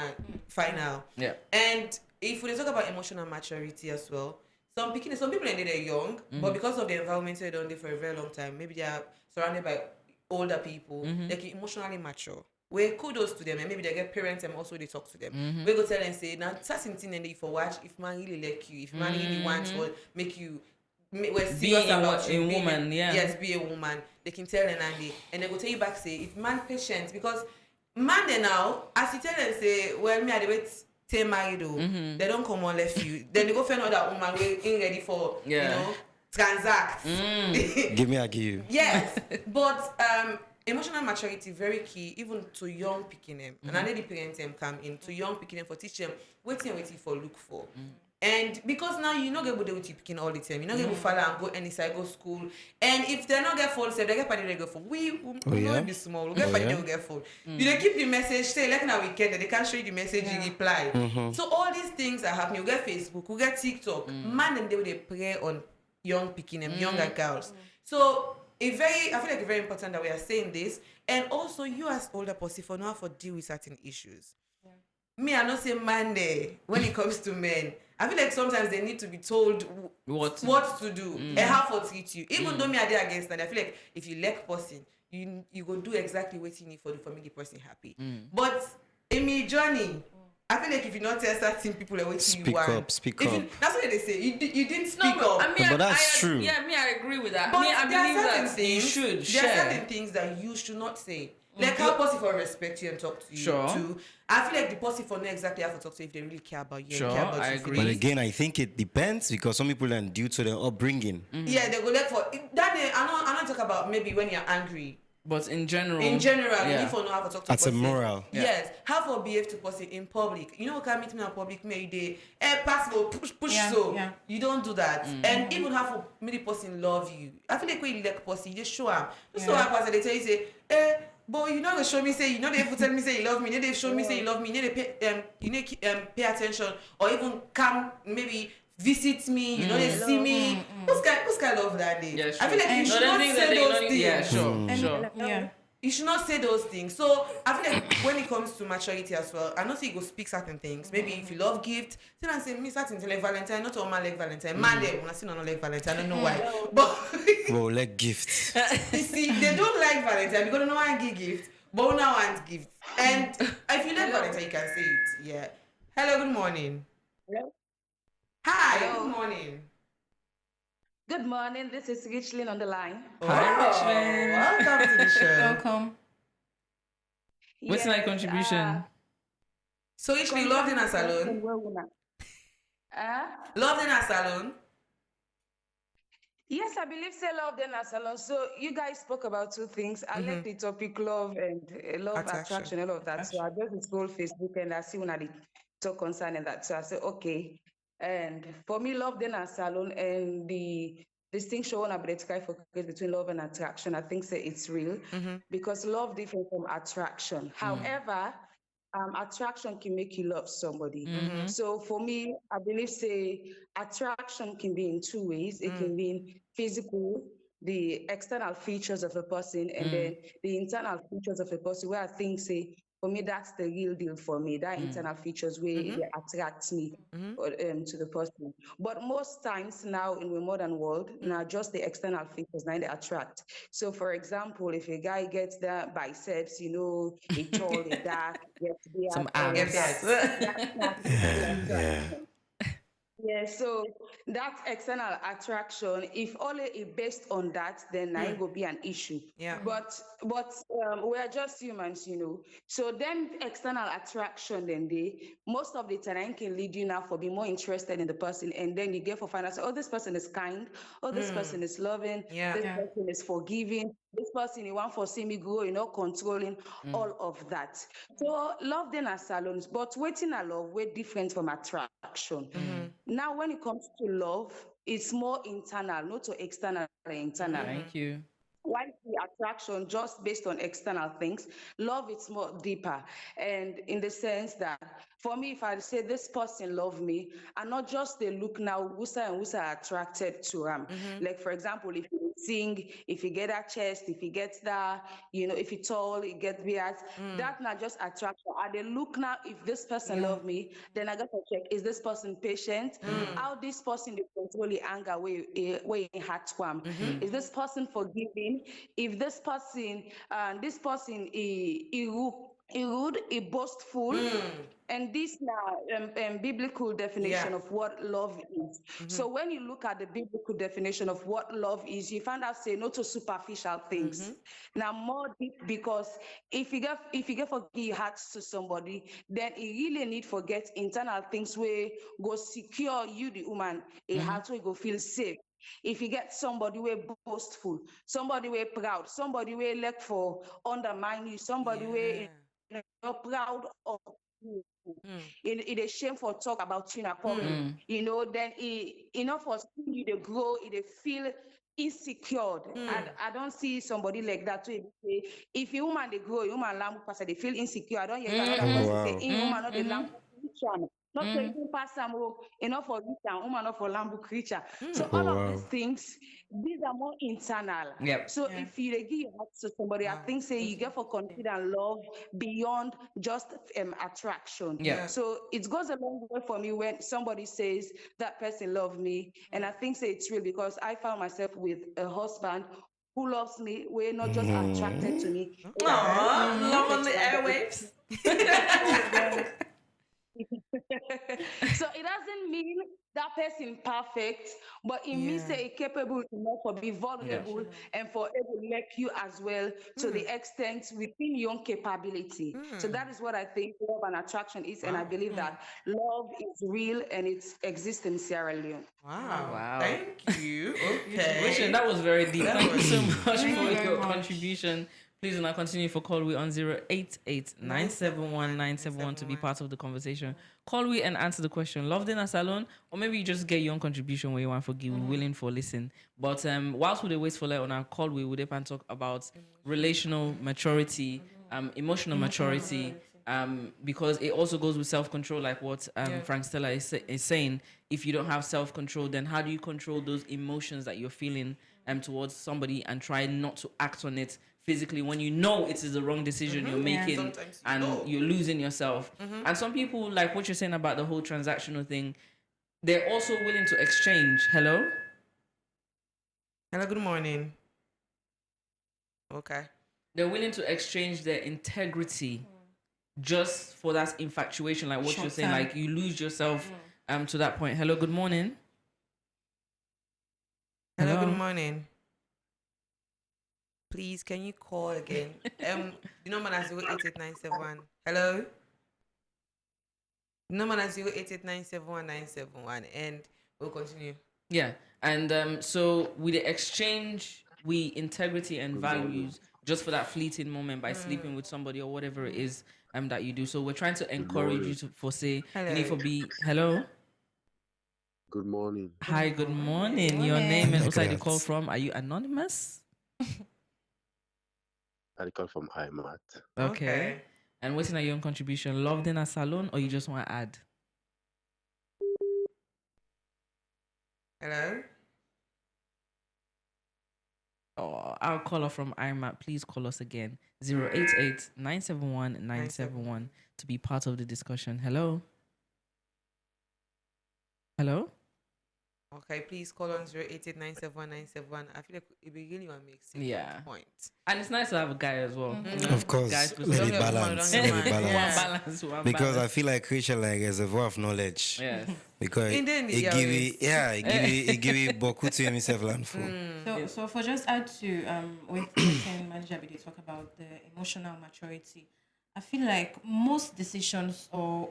final. Yeah. And if we talk about emotional maturity as well, some people they're young, but because of the environment they're done there for a very long time, maybe they are surrounded by older people, they can emotionally mature. Where kudos to them, and maybe they get parents and also they talk to them. We go tell them say, now certain thing and if you watch, if man really like you, if man really wants to make you serious about you, woman, yes, be a woman. They can tell them and they go tell you back say, if man patient, because man they now, as you tell them say, well me I wait till married they don't come on left you. Then they go find another woman we ain't ready for you know transact. Give me a give. Yes, but emotional maturity very key even to young picking them. And I know the parents them come in to young picking them for teach them waiting for look for. And because now you not get able to picking all the time, you not get able to follow and go any side go school. And if they not get full, say they get party they go for. We not be small. We get party they will get full. You they keep the message say like now weekend they can't show you the message you reply. So all these things are happening. We get Facebook, we get TikTok. Man and they prey on young picking them, younger girls. So I feel like it's very important that we are saying this, and also you as older person for know how to deal with certain issues. Me, I not say man there when it comes to men. I feel like sometimes they need to be told what to do and how to treat you. Even though me are there against that, I feel like if you like person, you go do exactly what you need for make the person happy. But in me journey, I feel like if you not tell certain people what you want, speak up. That's what they say. You didn't speak up. But that's true. Yeah, I agree with that. But I there believe are certain that things, you should there share. are certain things that you should not say. Like how possible respect you and talk to you too. I feel like the person for know exactly how to talk to you if they really care about you. And care about I your agree. But feelings. again, I think it depends because some people are due to their upbringing. Yeah, they go like for that. I don't talk about maybe when you're angry. But in general, You need to know how to talk to That's a person. moral. Yes, how to behave to person in public. You know, can meet me in public, maybe they possible push you don't do that. And even how to make the person love you. I feel like when you like person, you just show them. Just show them person. They tell you say, But you know they show me say you know they tell me say you love me. They show me say you love me. They pay attention or even come maybe visit me. You know they see me. Who's kind of love that day? Yeah, I feel like you should not say those things. Yeah, sure. Yeah. You should not say those things. So I feel like when it comes to maturity as well, I know say you go speak certain things. Maybe if you love gift, then I say me certain like Valentine, not all man like Valentine. Man they when I see no like Valentine, I don't know why. But Bro, like gifts. you see, they don't like Valentine because they don't want to give gift, but we now want gifts. And if you like Valentine, you can say it. Yeah. Hello, good morning. Hello. Hi, Hello. good morning. Good morning. This is Richlin on the line. Hi, Richland. Welcome to the show. Welcome. What's my contribution? So actually, you loved in a salon. Loved in a salon. Yes, I believe say love then as salon. So you guys spoke about two things. I like the topic love and love attraction, all of that. So I just scroll Facebook and I see when I talk concerning that. So I said, okay. And for me, love then as salon and the distinction on identify focus between love and attraction, I think say it's real because love different from attraction. However, attraction can make you love somebody. So for me, I believe say attraction can be in two ways. It can be in physical, the external features of a person, and then the internal features of a person. Where I think say for me that's the real deal for me. That internal features where they attract me to the person. But most times now in the modern world, now just the external features now they attract. So for example, if a guy gets the biceps, you know, he tall, he dark, gets beard, Some all of abs. that. Yeah, so that external attraction, if only it based on that, then it will be an issue. Yeah. But we are just humans, you know. So then external attraction, then most of the time can lead you now for being more interested in the person, and then you get for find out, oh, this person is kind, oh, this person is loving, this person is forgiving, this person you want for see me grow, you know, controlling all of that. So love then are salons, but waiting a love way different from attraction. Now, when it comes to love, it's more internal, not so external, internal. Thank you. Why the attraction just based on external things? Love is more deeper, and in the sense that for me, if I say this person love me, and not just the look now, whosa and whosa are attracted to him. Like for example, if you sing, if you get that chest, if you get that, you know, if you tall, you get beard, that not just attraction. Are they look now? If this person love me, then I got to check: is this person patient? How this person they control the anger where in heart swam? Is this person forgiving? If this person he rude, he boastful, and this now biblical definition of what love is. So when you look at the biblical definition of what love is, you find out say not to superficial things. Now more deep, because if you get forgive your heart to somebody, then you really need forget internal things where go secure you the woman a heart where go feel safe. If you get somebody who boastful, somebody who proud, somebody who like for undermine you, somebody who you're proud of you, it is shame for talk about you in a public, you know, then enough for you to grow, it feel insecure. I don't see somebody like that too. If a woman they grow, a woman lamb pass, they feel insecure. I don't hear another person say, "In woman not the lamb creature." Not so you can pass some enough for creature, woman not for lamb creature. So all of these things, these are more internal. So if you give your heart to somebody, I think say you get for confident love beyond just attraction. So it goes a long way for me when somebody says that person love me, and I think say it's real because I found myself with a husband who loves me. We're not just attracted to me. Love on the airwaves. So it doesn't mean that person perfect, but it means say capable enough for be vulnerable and for able to make you as well to the extent within your own capability. So that is what I think love and attraction is, and I believe that love is real and it exists in Sierra Leone. Wow. Thank you. Okay. Richard, that was very deep. Thank you so much for your contribution. Please do not continue for call we on 088-971-971 to be part of the conversation. Call we and answer the question. Loved in a salon, or maybe you just get your own contribution where you want for give, willing for listen. But whilst we wait for let on our call, we would and talk about relational maturity, emotional maturity. Because it also goes with self-control, like what Frankstella is saying. If you don't have self-control, then how do you control those emotions that you're feeling towards somebody and try not to act on it physically when you know it is the wrong decision you're making Sometimes you and know. you're losing yourself. And some people, like what you're saying about the whole transactional thing, they're also willing to exchange. Hello? Hello, good morning. Okay. They're willing to exchange their integrity just for that infatuation, like what you're saying, like you lose yourself to that point. Hello, good morning. Hello, good morning. Please, can you call again? The number is 088-971. Hello? The number is 088-971-971, and we'll continue. Yeah, and so we exchange integrity and values just for that fleeting moment by sleeping with somebody or whatever it is that you do. So we're trying to encourage you to Hello. you need to be hello. Good morning. Hi, good morning. Your name and also you call from. Are you anonymous? I call from IMAT. Okay. And what's your own contribution? Loved in a salon, or you just want to add? Hello? Oh, our caller from IMAT, please call us again. 088-971-971 to be part of the discussion. Hello? Hello? Okay, please call on 088-971-971. I feel like it be really want to make sense point. And it's nice to have a guy as well. Of course, Guys, let it Don't get woman, balance. don't Let get it man. balance. One Because balance. I feel like creature like is a voice of knowledge. Yes. Because In the end, it yeah, give it's- it give you boku to himself land for. So for just add to what Manager Bidi talk about the emotional maturity, I feel like most decisions or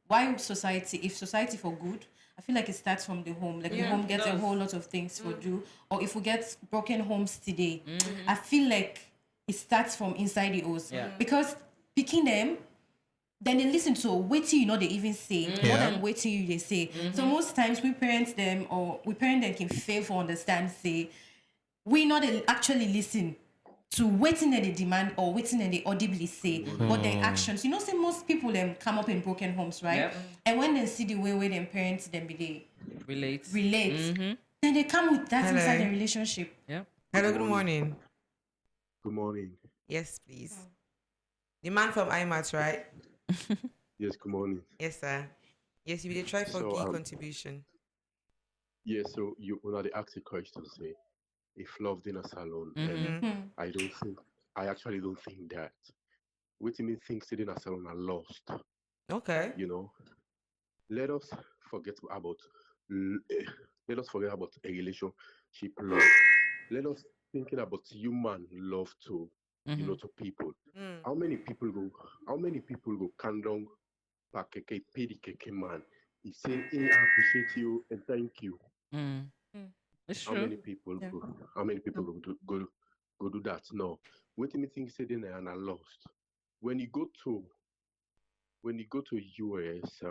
why society, if society for good, I feel like it starts from the home. Like the home it gets a does. whole lot of things for do. Or if we get broken homes today, I feel like it starts from inside the house. Yeah. Because picking them, then they listen to waiting, you know, they even say more Yeah. than waiting you they say. So most times we parent them can fail for understand say we not actually listen to waiting that they demand or waiting that they audibly say, but their actions. You know, say most people come up in broken homes, right? Yep. And when they see the way where their parents them be they Relate. relate, then they come with that Hello. inside the relationship. Yeah. Hello, good morning. Good morning. Yes, please. The man from IMAT, right? Yes, good morning. Yes, sir. Yes, you will try for So, key contribution. Yeah, so you already asked a question, say, if loved in a salon, Mm-hmm. and I actually don't think that. What do you mean things in a salon are lost? Okay. You know, let us forget about let us forget about a relationship love. Let us thinking about human love too. You know, to people. How many people go can down pakeke pay the keke man? He's saying, hey, I appreciate you and thank you. It's How true. many people go do that? No. What do you think say then and are lost? When you go to US,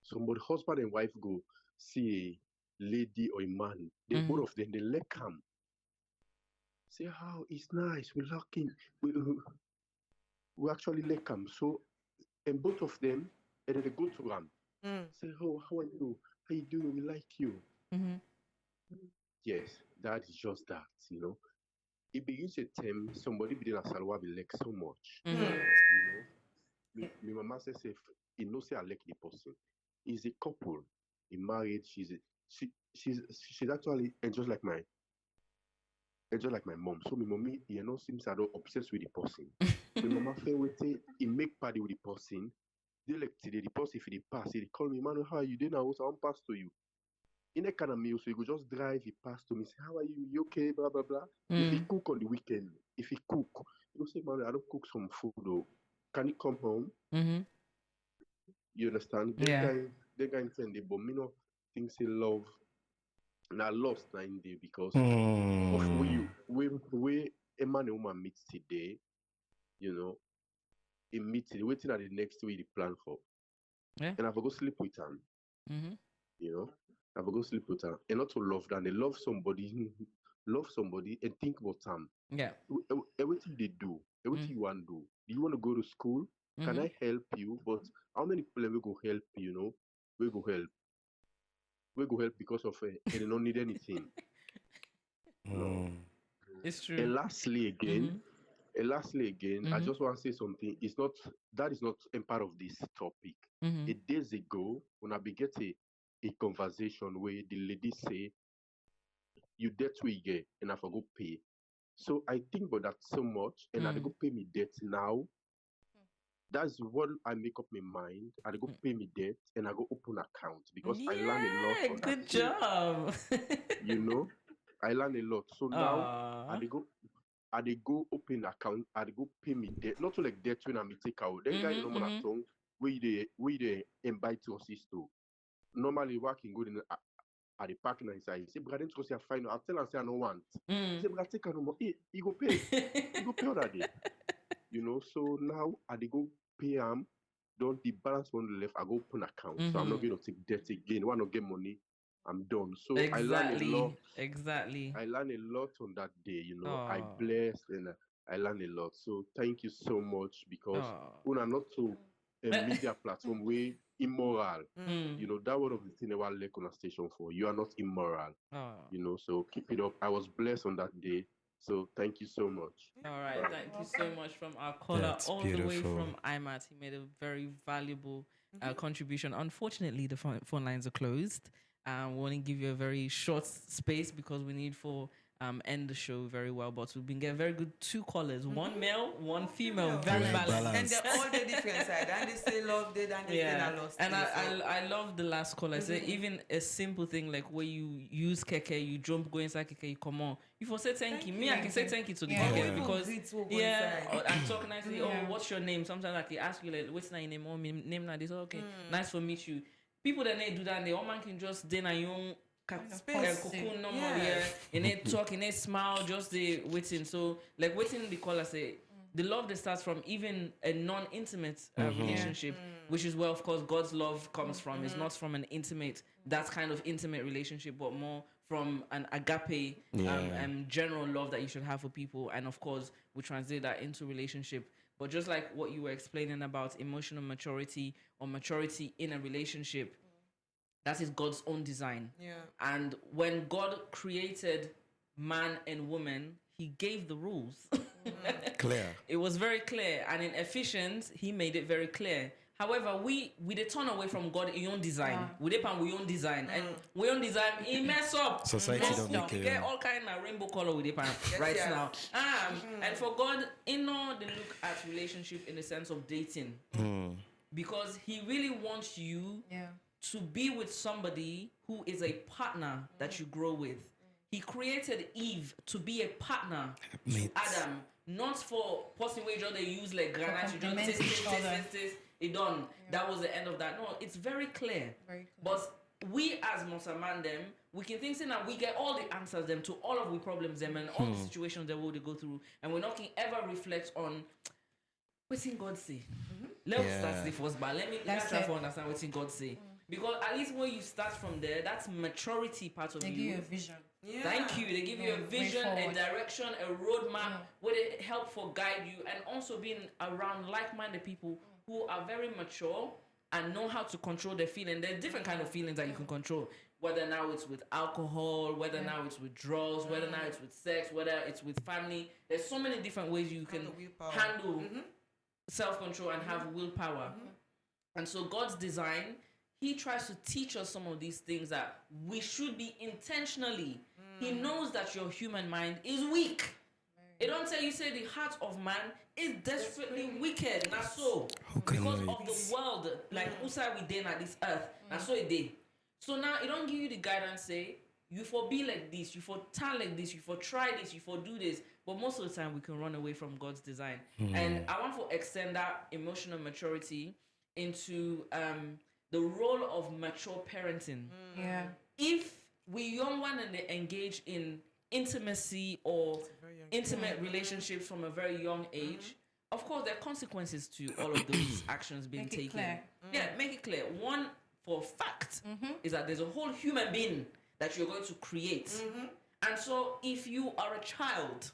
somebody husband and wife go see a lady or a man, they both of them they let come. Say how it's nice, we're lucky. We actually let come. So and both of them and then they go to them. Say, oh, how are you? How you doing? We like you. Yes, that is just that, you know. It begins a term, somebody within a salwa will like so much. You know. My mama says if he knows say I like the person. He's a couple. In married, she's actually just like my mom. So my mommy, you know, seems I don't obsessed with the person. My mama feel with say he make party with the person. They like today the person if he pass, he call me, man, how are you doing? I want pass to you. In a kind of meal, so he go just drive, he pass to me, say, how are you? You okay? Blah blah blah. If he cook on the weekend, if he cook, you say, man, I don't cook some food though. Can you come home? You understand? Yeah. They can send it, but me no think say love. Now lost 9 day because of we a man and woman meet today, you know, it meets it, waiting at the next week they plan for. Yeah. And I will go sleep with them, Mm-hmm. you know. I will go sleep with them. And not to love them. They love somebody, love somebody and think about them. Yeah. Everything they do, everything you want to do. Do you want to go to school? Can I help you? But how many people will go help, you know? We go help. We go help because of it and they don't need anything. No. It's true. And lastly again, I just want to say something. It's not that is not a part of this topic. Mm-hmm. A days ago, when I began a conversation where the lady say, "You debt we get, and I forgo pay." So I think about that so much, and I go pay me debt now. That's what I make up my mind. I go pay me debt, and I go open account because I learn a lot Yeah, from good that thing. job. You know, I learn a lot. So now Aw. I dey go open account, I dey go pay me debt. Not to like debt when I me take out. Then guy no man at home where they invite your sister. Normally working good in at the park and inside. He say, "Brother, don't say I find out." I tell him say I don't want. He say, "Brother, take no more." Hey, he go pay. He go pay all that day. You know, so now I dey go pay him. Don't the balance one left, I go open account. So I'm not going to take debt again. When I get money, I'm done. So I learn a lot. Exactly. I learned a lot on that day, you know. I Aw. blessed and I learned a lot. So thank you so much because Aw. when I'm not to a media platform way immoral, Mm. you know, that one of the thing I want to on a station for. You are not immoral, Aw. you know. So keep it up. I was blessed on that day. So thank you so much. All right, thank you so much from our caller That's all the way beautiful. from IMAT. He made a very valuable contribution. Unfortunately, the phone lines are closed. We want to give you a very short space because we need for end the show very well. But we've been getting very good 2 callers, one male, one female, very Very balanced. And balanced. they're all the different side. And they say love did, and they say I lost. And it, so- I love the last call. I say even a simple thing like where you use keke, you jump, go inside keke, you come on. You for say thank you. Me, I can say thank you to the Yeah. keke People because greet who go inside. and talk nicely. Oh, Yeah. what's your name? Sometimes I can ask you like, what's your name? Oh, my name like this. Okay, nice to meet you. People that they do that, they all man can just then a young Space. cocoon normal Yeah. here, and they talk and they smile, just the waiting. So like waiting, the caller say the love that starts from even a non-intimate relationship, which is where of course God's love comes from. It's not from an intimate, that kind of intimate relationship, but more from an agape general love that you should have for people. And of course we translate that into relationship. But just like what you were explaining about emotional maturity or maturity in a relationship, that is God's own design. Yeah. And when God created man and woman, he gave the rules. Clear. It was very clear. And in Ephesians, he made it very clear. However, we they turn away from God in own design. We depend we own design. And we own design, he mess up. Society Mess don't up. make it, Get yeah. all kind of rainbow color with depend right yes. now. And for God, they look at relationship in the sense of dating. Because he really wants you to be with somebody who is a partner that you grow with. He created Eve to be a partner to Adam, not for person where they use like granite, you complement just each other. it done. That was the end of that. No, it's very clear. Very clear. But we as Musaman them, we can think saying that we get all the answers them to all of the problems them and all the situations that we go through, and we're not can ever reflect on what's in God say. Let's start the first bar. Let's try to understand what's in God say. Because at least when you start from there, that's maturity part of They you. give you a vision. Yeah. Thank you. They give you a Way vision, a forward. direction, a roadmap where they help for guide you, and also being around like-minded people who are very mature and know how to control their feelings. There's different kind of feelings that you can control. Whether now it's with alcohol, whether now it's with drugs, whether now it's with sex, whether it's with family. There's so many different ways you can handle self-control and have willpower. And so God's design, he tries to teach us some of these things that we should be intentionally. He knows that your human mind is weak. It don't tell you say the heart of man is desperately wicked. Not so. Because of the world, like outside we dey at this earth. Not so it did. So now it don't give you the guidance say, you for be like this, you for turn like this, you for try this, you for do this. But most of the time we can run away from God's design. And I want to extend that emotional maturity into the role of mature parenting. Yeah. If we young one and they engage in intimacy or intimate relationships from a very young age, of course, there are consequences to all of those actions being Make it taken. clear. Yeah, make it clear. One, for fact, is that there's a whole human being that you're going to create. And so if you are a child,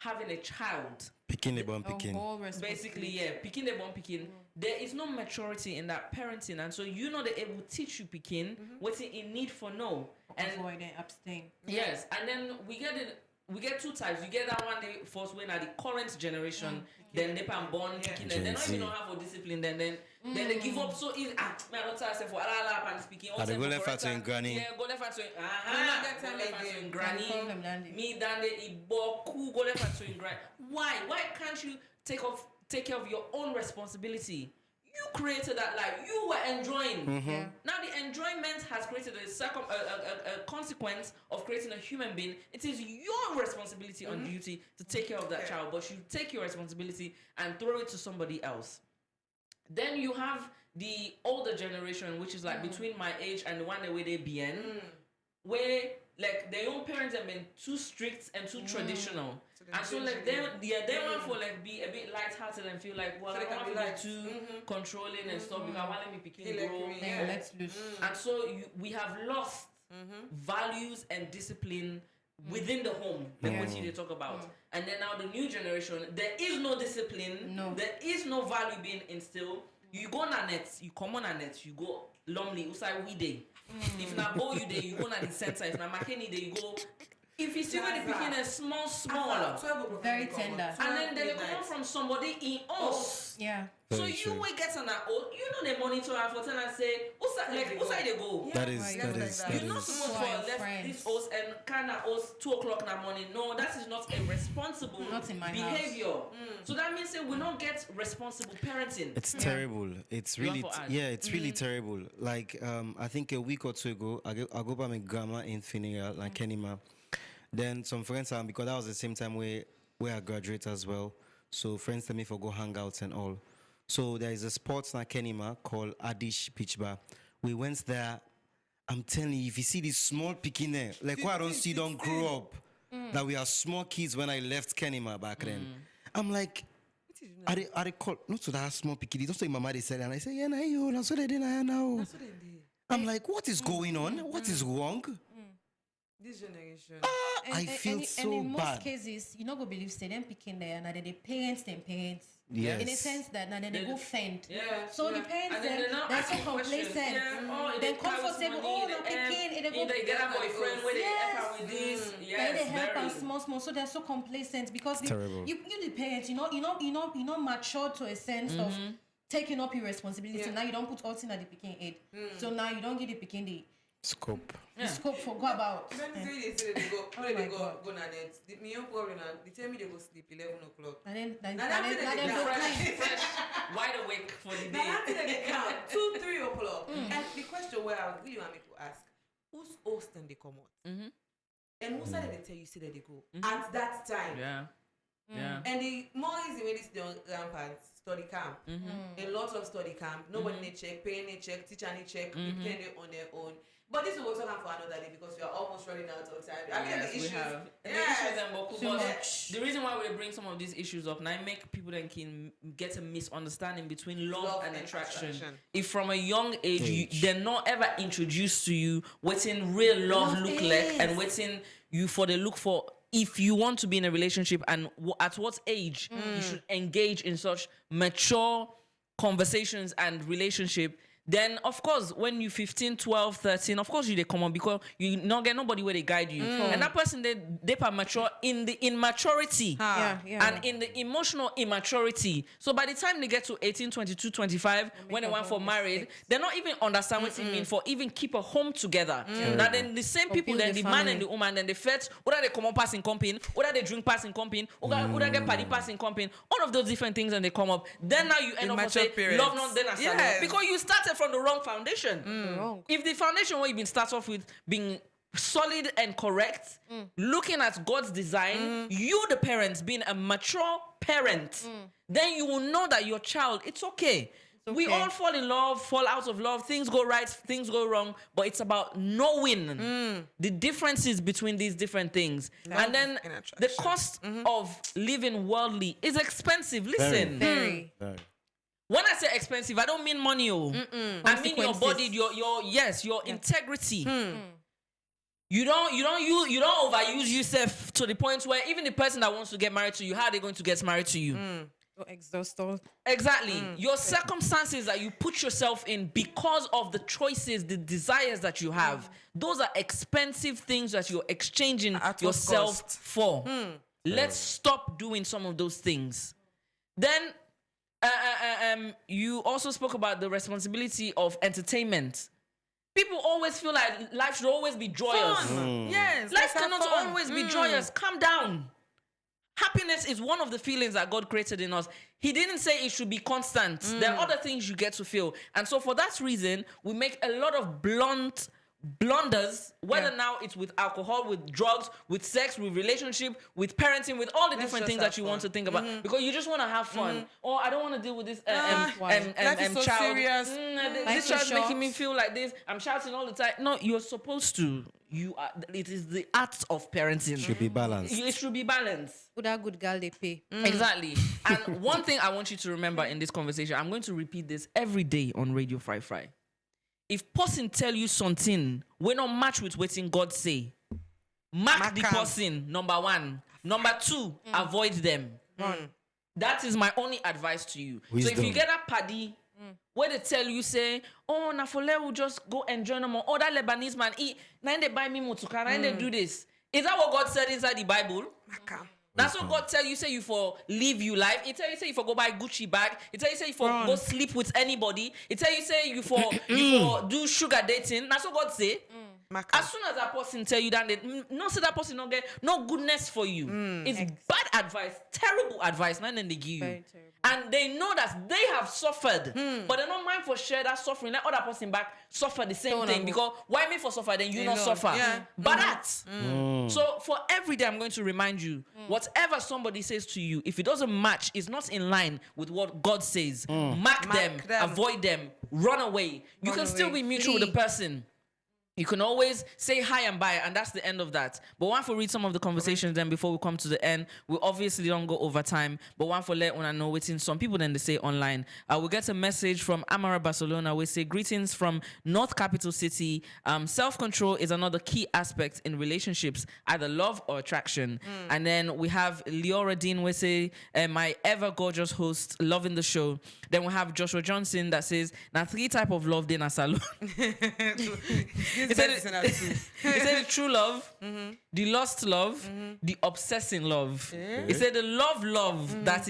having a child, Picking a bone, A picking. whole basically, picking the born picking, there is no maturity in that parenting. And so you know the able teach you picking, what's in need for no. And Avoid and abstain. yes, and then we get two types. You get that one they first when at the current generation, then they can born picking, and they don't even know how for discipline. Then they give up so easy. My daughter said for and speaking. They go left out to in granny. Yeah, go left out to that go time left out to again. in granny. Problem, Dandy. Me dande iboku go left out to in granny. Why? Why can't you take care of your own responsibility? You created that life. You were enjoying. Yeah. Now the enjoyment has created a consequence of creating a human being. It is your responsibility on duty to take care of that child, but you take your responsibility and throw it to somebody else. Then you have the older generation, which is like between my age and the one that way they be in, where like their own parents have been too strict and too traditional. And so like they want for like be a bit light-hearted and feel like, well, So I they don't can want to be be relaxed. too controlling and stuff because I want to be picking grow. Then let's lose. And so we have lost values and discipline within the home, like what you talk about. And then now the new generation, there is no discipline, there is no value being instilled. You go on a net, you come on a net, you go lonely, usai we day. If na bow you day, you go on the center. If na makeni day, you go. If you see when picking a smaller, Very tender. and then they come from somebody in us. Yeah. So Very you true. will get on that old, you know the monitor and for and say, who's they go? That is Right, that like is that. that You're not is supposed to Who are your have left friends? this house and kind of house 2 o'clock in the morning. No, that is not a responsible Not in my behavior. So that means that we don't get responsible parenting. It's terrible. It's You really want to add? it's really terrible. Like I think a week or two ago, I go by my grandma in Finnegan, like Kenima. Then some friends because that was the same time where I graduated as well. So friends tell me for go hang out and all. So there is a sports na Kenima called Adish Beach Bar. We went there. I'm telling you, if you see this small picking there, like why I don't see don't grow up. That we are small kids when I left Kenima back then. I'm like, I call not to that small picking. Don't say mama they said, and I say, yeah, you that's what they did now. I'm like, what is going on? What is wrong? This generation. I feel so and in most bad. cases, you not go believe say them picking there, and then the parents. Yes. In a sense that now then they go fend. Yeah. So the parents And then they're so complacent. Then comfortable. Oh, no picking. They go. They get a boyfriend where they help Yes. her with this. Then Yes, they help very. and small. So they're so complacent because terrible. you the parents, you know mature to a sense of taking up your responsibility. Now you don't put all things at the picking aid. So now you don't give the picking the Scope. scope for go about. When they say they go, Oh where my they go, God. go na net. The own problem now, they tell me they go sleep 11 o'clock. And then that's it, they go fresh. clean. Fresh, wide awake for the Now day. that's it, they count 2, 3 o'clock. And the question where I really want me to ask, who's host and they come out? And who said they tell you say that they go at that time? Yeah. Yeah. And the more easy when it's the rampant study camp. A lot of study camp. Nobody need check, parent need check, teacher need check, depend on their own. But this will talk for another day because we are almost running out of time. I mean, Yes, the we issues. have. The Yes. issues and Boku, Too but much. the reason why we bring some of these issues up now, make people then can get a misunderstanding between love and attraction. If from a young age, they're not ever introduced to you what's in real love look like and what's in you for the look for. If you want to be in a relationship and at what age you should engage in such mature conversations and relationship, then of course when you 15, 12, 13, of course you they come on because you not get nobody where they guide you. And that person they are mature in the immaturity and in the emotional immaturity. So by the time they get to 18, 22, 25, when they want for married, they're not even understand what it means for even keep a home together. Now then the same people, build then a the man family. and the woman, then they fetch, whether they come on passing company, whether they drink passing company, whether get party passing company, all of those different things and they come up. Then now you end up Immature saying parents. love not then a salon. Yes. Because you started from the wrong foundation. Wrong. If the foundation where you've been started off with being solid and correct, looking at God's design, you the parents being a mature parent, then you will know that your child, it's okay. We all fall in love, fall out of love. Things go right, things go wrong. But it's about knowing the differences between these different things. And then the cost of living worldly is expensive. Listen. Very. When I say expensive, I don't mean money. I mean your body, your integrity. You don't overuse yourself to the point where even the person that wants to get married to you, how are they going to get married to you? Exhaust all. Exactly. Your circumstances that you put yourself in because of the choices, the desires that you have, those are expensive things that you're exchanging yourself for. Let's stop doing some of those things. Then you also spoke about the responsibility of entertainment. People always feel like life should always be joyous. Yes. Life cannot always be joyous. Calm down. Happiness is one of the feelings that God created in us. He didn't say it should be constant. There are other things you get to feel. And so for that reason, we make a lot of blunt blunders, whether now it's with alcohol, with drugs, with sex, with relationship, with parenting, with all the different things that you want to think about, because you just want to have fun. Or I don't want to deal with this life is so child. serious. This child's making me feel like this. I'm shouting all the time. No, you're supposed to. It is the art of parenting. Should be balanced. It should be balanced. With that good girl they pay. Exactly. And one thing I want you to remember in this conversation, I'm going to repeat this every day on Radio Fry Fry. If person tell you something, we not match with what God say. Mark the person, number one. Number two, avoid them. That is my only advice to you. Wisdom. So if you get a paddy, where they tell you, say, oh, Nafole will just go enjoy no more. Oh, that Lebanese man eat. Now they buy me motuka. Now they do this. Is that what God said inside the Bible? That's what God tell you, say you for live you life. He tell you, say you for go buy Gucci bag. He tell you, say you for go sleep with anybody. He tell you, say you for do sugar dating. That's what God say. As soon as that person tell you that, no, say that person don't get no goodness for you. It's bad advice, terrible advice. None they give you. And they know that they have suffered, but they don't mind for share that suffering. Let other person back suffer the same thing. Because why me for suffer, then you not suffer. But that. So for every day, I'm going to remind you, whatever somebody says to you, if it doesn't match, it's not in line with what God says. Mark them, avoid them, run away. You can still be mutual with the person. You can always say hi and bye, and that's the end of that. But one for read some of the conversations then before we come to the end. We obviously don't go over time, but one for let when I know waiting. Some people then they say online. We get a message from Amara Barcelona. We say greetings from North Capital City. Self-control is another key aspect in relationships, either love or attraction. And then we have Leora Dean. We say my ever gorgeous host, loving the show. Then we have Joshua Johnson that says now 3 type of love then a salon. He said the true love, the lost love, the obsessing love. He said the love that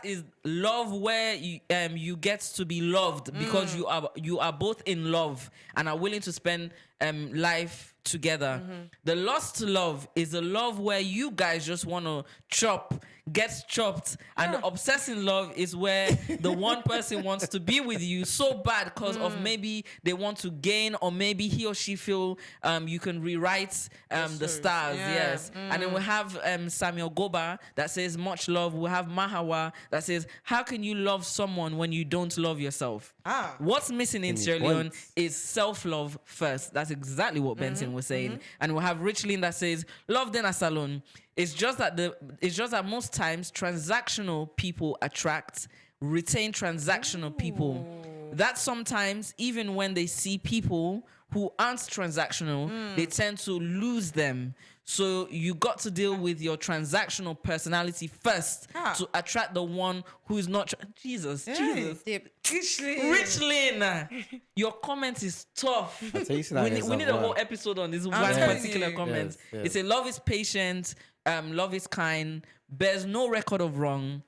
is love where you get to be loved because you are both in love and are willing to spend life together. The lost love is a love where you guys just want to get chopped, and the obsessing love is where the one person wants to be with you so bad because of maybe they want to gain, or maybe he or she feel you can rewrite the stars. Yes. And then we have Samuel Goba that says much love. We have Mahawa that says, how can you love someone when you don't love yourself? What's missing in Sierra Leone is self-love first. That's exactly what Benson was saying. And we have Richlin that says, love then a salon. It's just that most times transactional people retain transactional people. That sometimes even when they see people who aren't transactional, they tend to lose them. So you got to deal with your transactional personality first to attract the one who is not. Jesus. Richlin, your comment is tough. We need a whole episode on this one particular comment. Yes. It says, love is patient, love is kind, bears no record of wrong,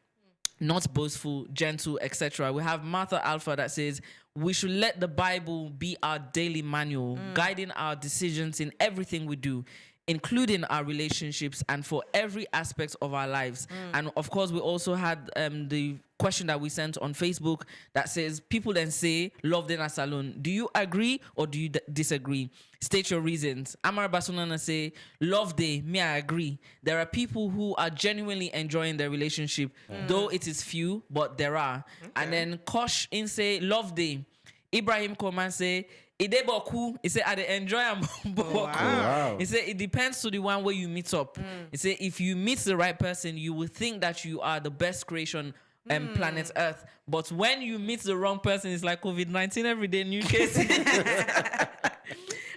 not boastful, gentle, etc. We have Martha Alpha that says, we should let the Bible be our daily manual, guiding our decisions in everything we do. including our relationships and for every aspect of our lives. And of course, we also had the question that we sent on Facebook that says, people then say, love then a Salone. Do you agree or do you disagree? State your reasons. Amara Basunana say, love day, me I agree. There are people who are genuinely enjoying their relationship, though it is few, but there are. And then Kosh in say, love day. Ibrahim Koman say, Ide boku. He say, I dey enjoy am boku. Wow. He say, it depends to the one where you meet up. He say, if you meet the right person, you will think that you are the best creation planet Earth. But when you meet the wrong person, it's like COVID-19 every day, new cases.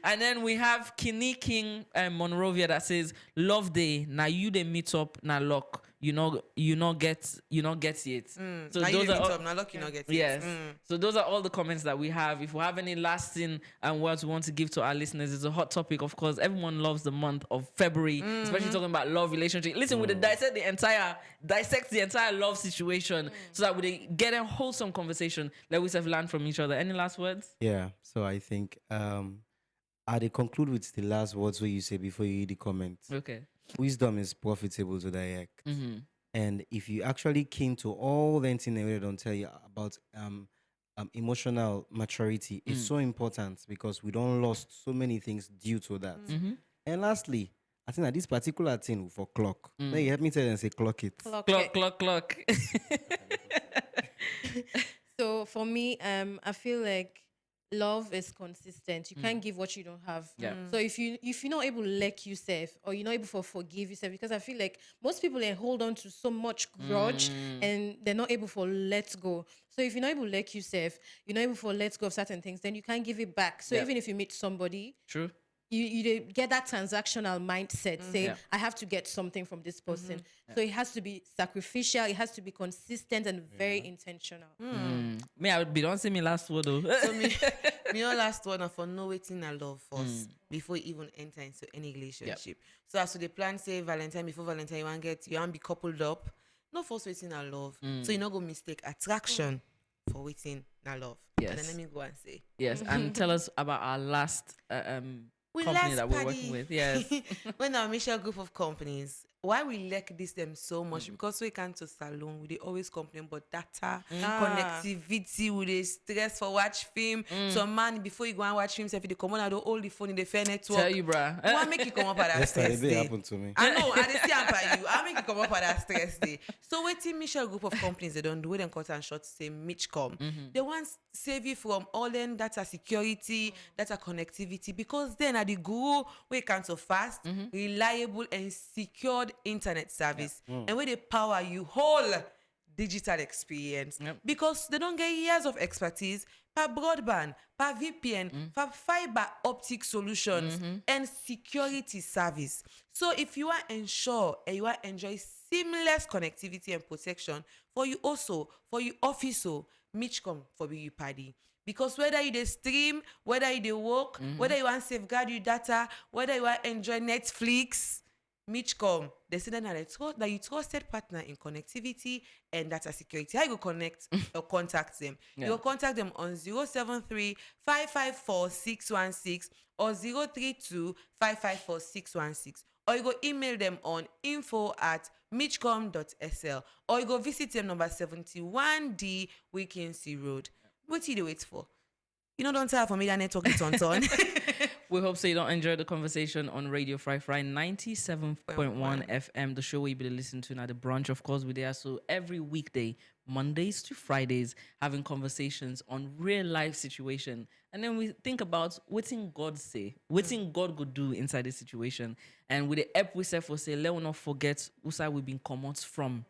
And then we have Kini King Monrovia that says, love day, now you they meet up, now luck. You not get it. So now those you are meet all, up, now luck you not get it. yes. So those are all the comments that we have. If we have any lasting words we want to give to our listeners, it's a hot topic, of course. Everyone loves the month of February, especially talking about love, relationship. Listen, we dissect the entire love situation so that we get a wholesome conversation. Let we have learned from each other. Any last words? Yeah. So I think I conclude with the last words what you say before you read the comments. Okay. Wisdom is profitable to the act. And if you actually keen to all the things they don't tell you about emotional maturity, it's so important because we don't lost so many things due to that. And lastly, I think that this particular thing for clock. Now you help me tell and say clock it. Clock. So for me, I feel like love is consistent. You can't give what you don't have. So if you're not able to let yourself or you're not able to forgive yourself, because I feel like most people they hold on to so much grudge and they're not able to let go. So if you're not able to let yourself, you're not able to let go of certain things, then you can't give it back. So even if you meet somebody, True. you get that transactional mindset. Say, I have to get something from this person. So it has to be sacrificial. It has to be consistent and very intentional. Me, I would be don't say me last word though. So me your last one for know waiting I love first before you even enter into any relationship. So as to the plan say Valentine before Valentine you want be coupled up. No first waiting I love. So you not go mistake attraction for waiting I love. Yes. And then let me go and say. Yes, and tell us about our last We company last that we're party. working with. Yes. When our Michelle group of companies, why we like this them so much because we can to Salone, we they always complain about data, connectivity, we they stress for watch film. So man, before you go and watch films, if you come on, I don't hold the phone in the fair network. Tell you, bruh. What make you come up at that stress Yesterday day? happened to me. I know, I didn't see by you. I make you come up at that stress day. So waiting Michelle group of companies, they don't do it and cut and short say Mitchcom. They want save you from all them data security, data connectivity, because then at the guru we can so fast, reliable and secured internet service and where they power you whole digital experience because they don't get years of expertise per broadband, per VPN, per fiber optic solutions and security service. So if you want to ensure and you want to enjoy seamless connectivity and protection for you also, for you office, Mitchcom for you party. Because whether you dey stream, whether you dey work, whether you want safeguard your data, whether you want enjoy Netflix, Mitchcom, they say that you trusted partner in connectivity and data security. How you go connect or contact them? You go contact them on 073 554 616 or 032 554 616. Or you go email them on info@mitchcom.sl or you go visit them number 71D Wilkinson Road. What you wait for? You know, don't tell for media network it's on. We hope so you don't enjoy the conversation on Radio Fry 97.1 FM, the show where you be listening to now the brunch. Of course, we're there. So every weekday, Mondays to Fridays, having conversations on real life situation. And then we think about what in God say, what in God could do inside this situation. And with the app we say for say, let us not forget who side we've been come out from.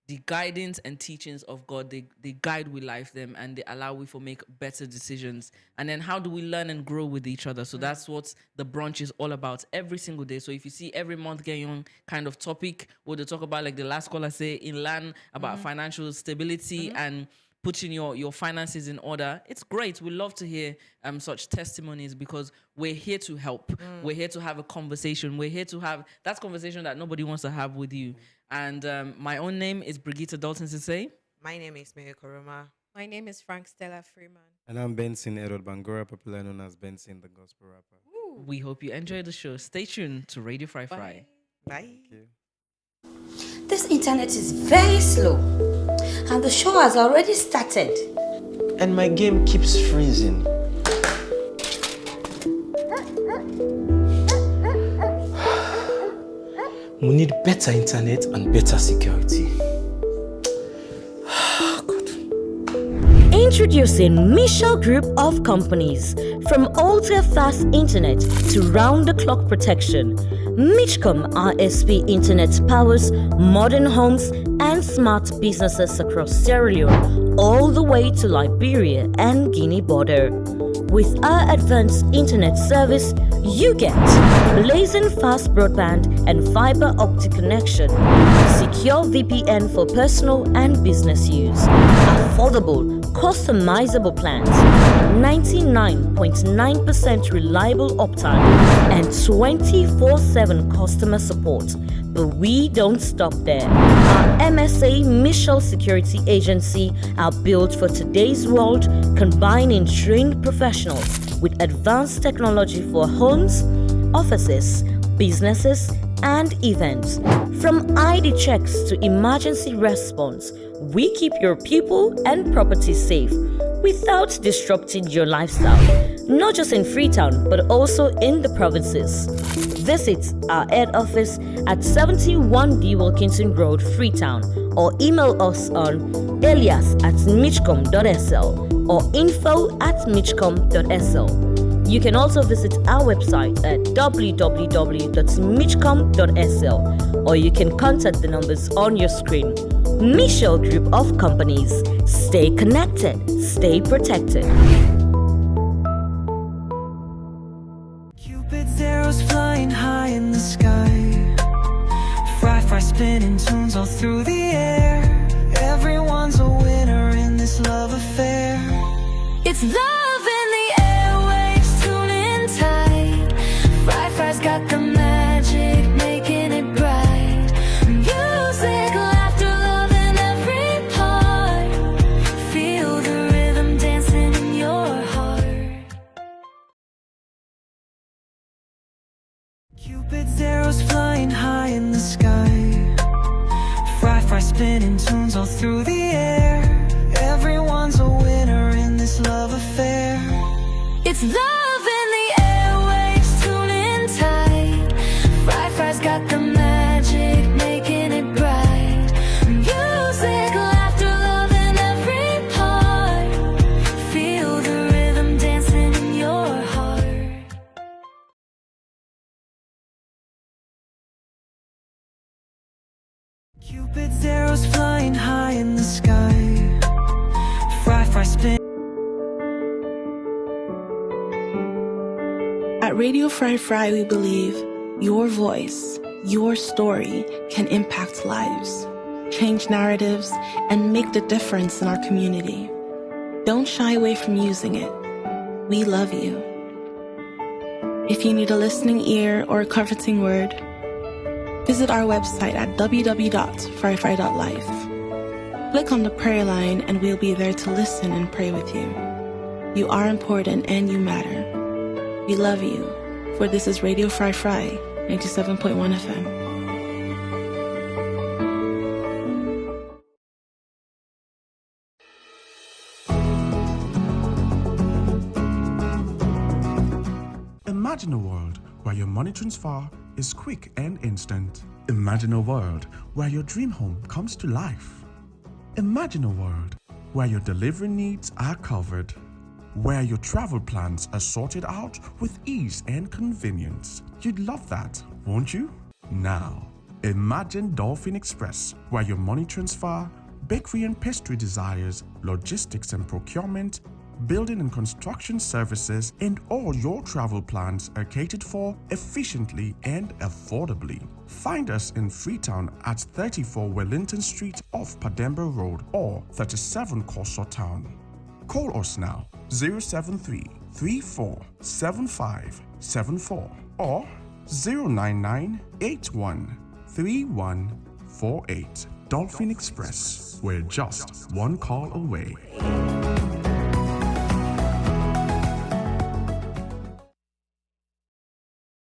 The guidance and teachings of God, they guide we life them and they allow we for make better decisions. And then how do we learn and grow with each other? So that's what the brunch is all about every single day. So if you see every month getting on kind of topic, where they talk about like the last caller say in learn about financial stability and putting your finances in order. It's great. We love to hear such testimonies because we're here to help. We're here to have a conversation. We're here to have that conversation that nobody wants to have with you. And my own name is Brigitte Dalton-Sesay. My name is Mary Koroma. My name is Frankstella Freeman. And I'm Benson Errol Bangora, popularly known as Benson the Gospel Rapper. Ooh. We hope you enjoy the show. Stay tuned to Radio Fry Fry. Bye. This internet is very slow, and the show has already started. And my game keeps freezing. We need better internet and better security. Introducing Michelle Group of Companies. From ultra-fast internet to round-the-clock protection, Mitchcom RSP Internet powers modern homes and smart businesses across Sierra Leone, all the way to Liberia and Guinea border. With our advanced internet service, you get blazing fast broadband and fiber optic connection, secure VPN for personal and business use, affordable, customizable plans, 99.9% reliable uptime, and 24/7 customer support. But we don't stop there. Our MSA Michelle Security Agency are built for today's world, combining trained professionals with advanced technology for homes, offices, businesses, and events. From ID checks to emergency response, we keep your people and property safe without disrupting your lifestyle, not just in Freetown, but also in the provinces. Visit our head office at 71D Wilkinson Road, Freetown, or email us on elias@mitchcom.sl or info@mitchcom.sl. You can also visit our website at www.mitchcom.sl, or you can contact the numbers on your screen. Michelle Group of Companies. Stay connected, stay protected. Cupid's arrows flying high in the sky. Fry spinning tunes all through the air. Everyone's a winner in this love affair. It's love in the airwaves, tuning tight. Fry's got the magic, making it bright. Music, laughter, love in every part. Feel the rhythm dancing in your heart. Cupid's arrows flying high in the sky. Fry spinning tunes all through the air. Everyone's a winner in this love affair. It's love in the airwaves, tuning tight. Fry's got the magic, making it bright. Music, laughter, love in every part. Feel the rhythm dancing in your heart. Cupid's arrows flying high in the sky. Fry spinning. At Radio Fry Fry, we believe your voice, your story can impact lives, change narratives, and make the difference in our community. Don't shy away from using it. We love you. If you need a listening ear or a comforting word, visit our website at www.fryfry.life. Click on the prayer line and we'll be there to listen and pray with you. You are important and you matter. We love you, for this is Radio Fry Fry, 97.1 FM. Imagine a world where your money transfer is quick and instant. Imagine a world where your dream home comes to life. Imagine a world where your delivery needs are covered, where your travel plans are sorted out with ease and convenience. You'd love that, won't you? Now, imagine Dolphin Express, where your money transfer, bakery and pastry desires, logistics and procurement, building and construction services, and all your travel plans are catered for efficiently and affordably. Find us in Freetown at 34 Wellington Street off Pademba Road or 37 Corso Town. Call us now, 073-347574 or 099-813148. Dolphin Express, we're just one call away.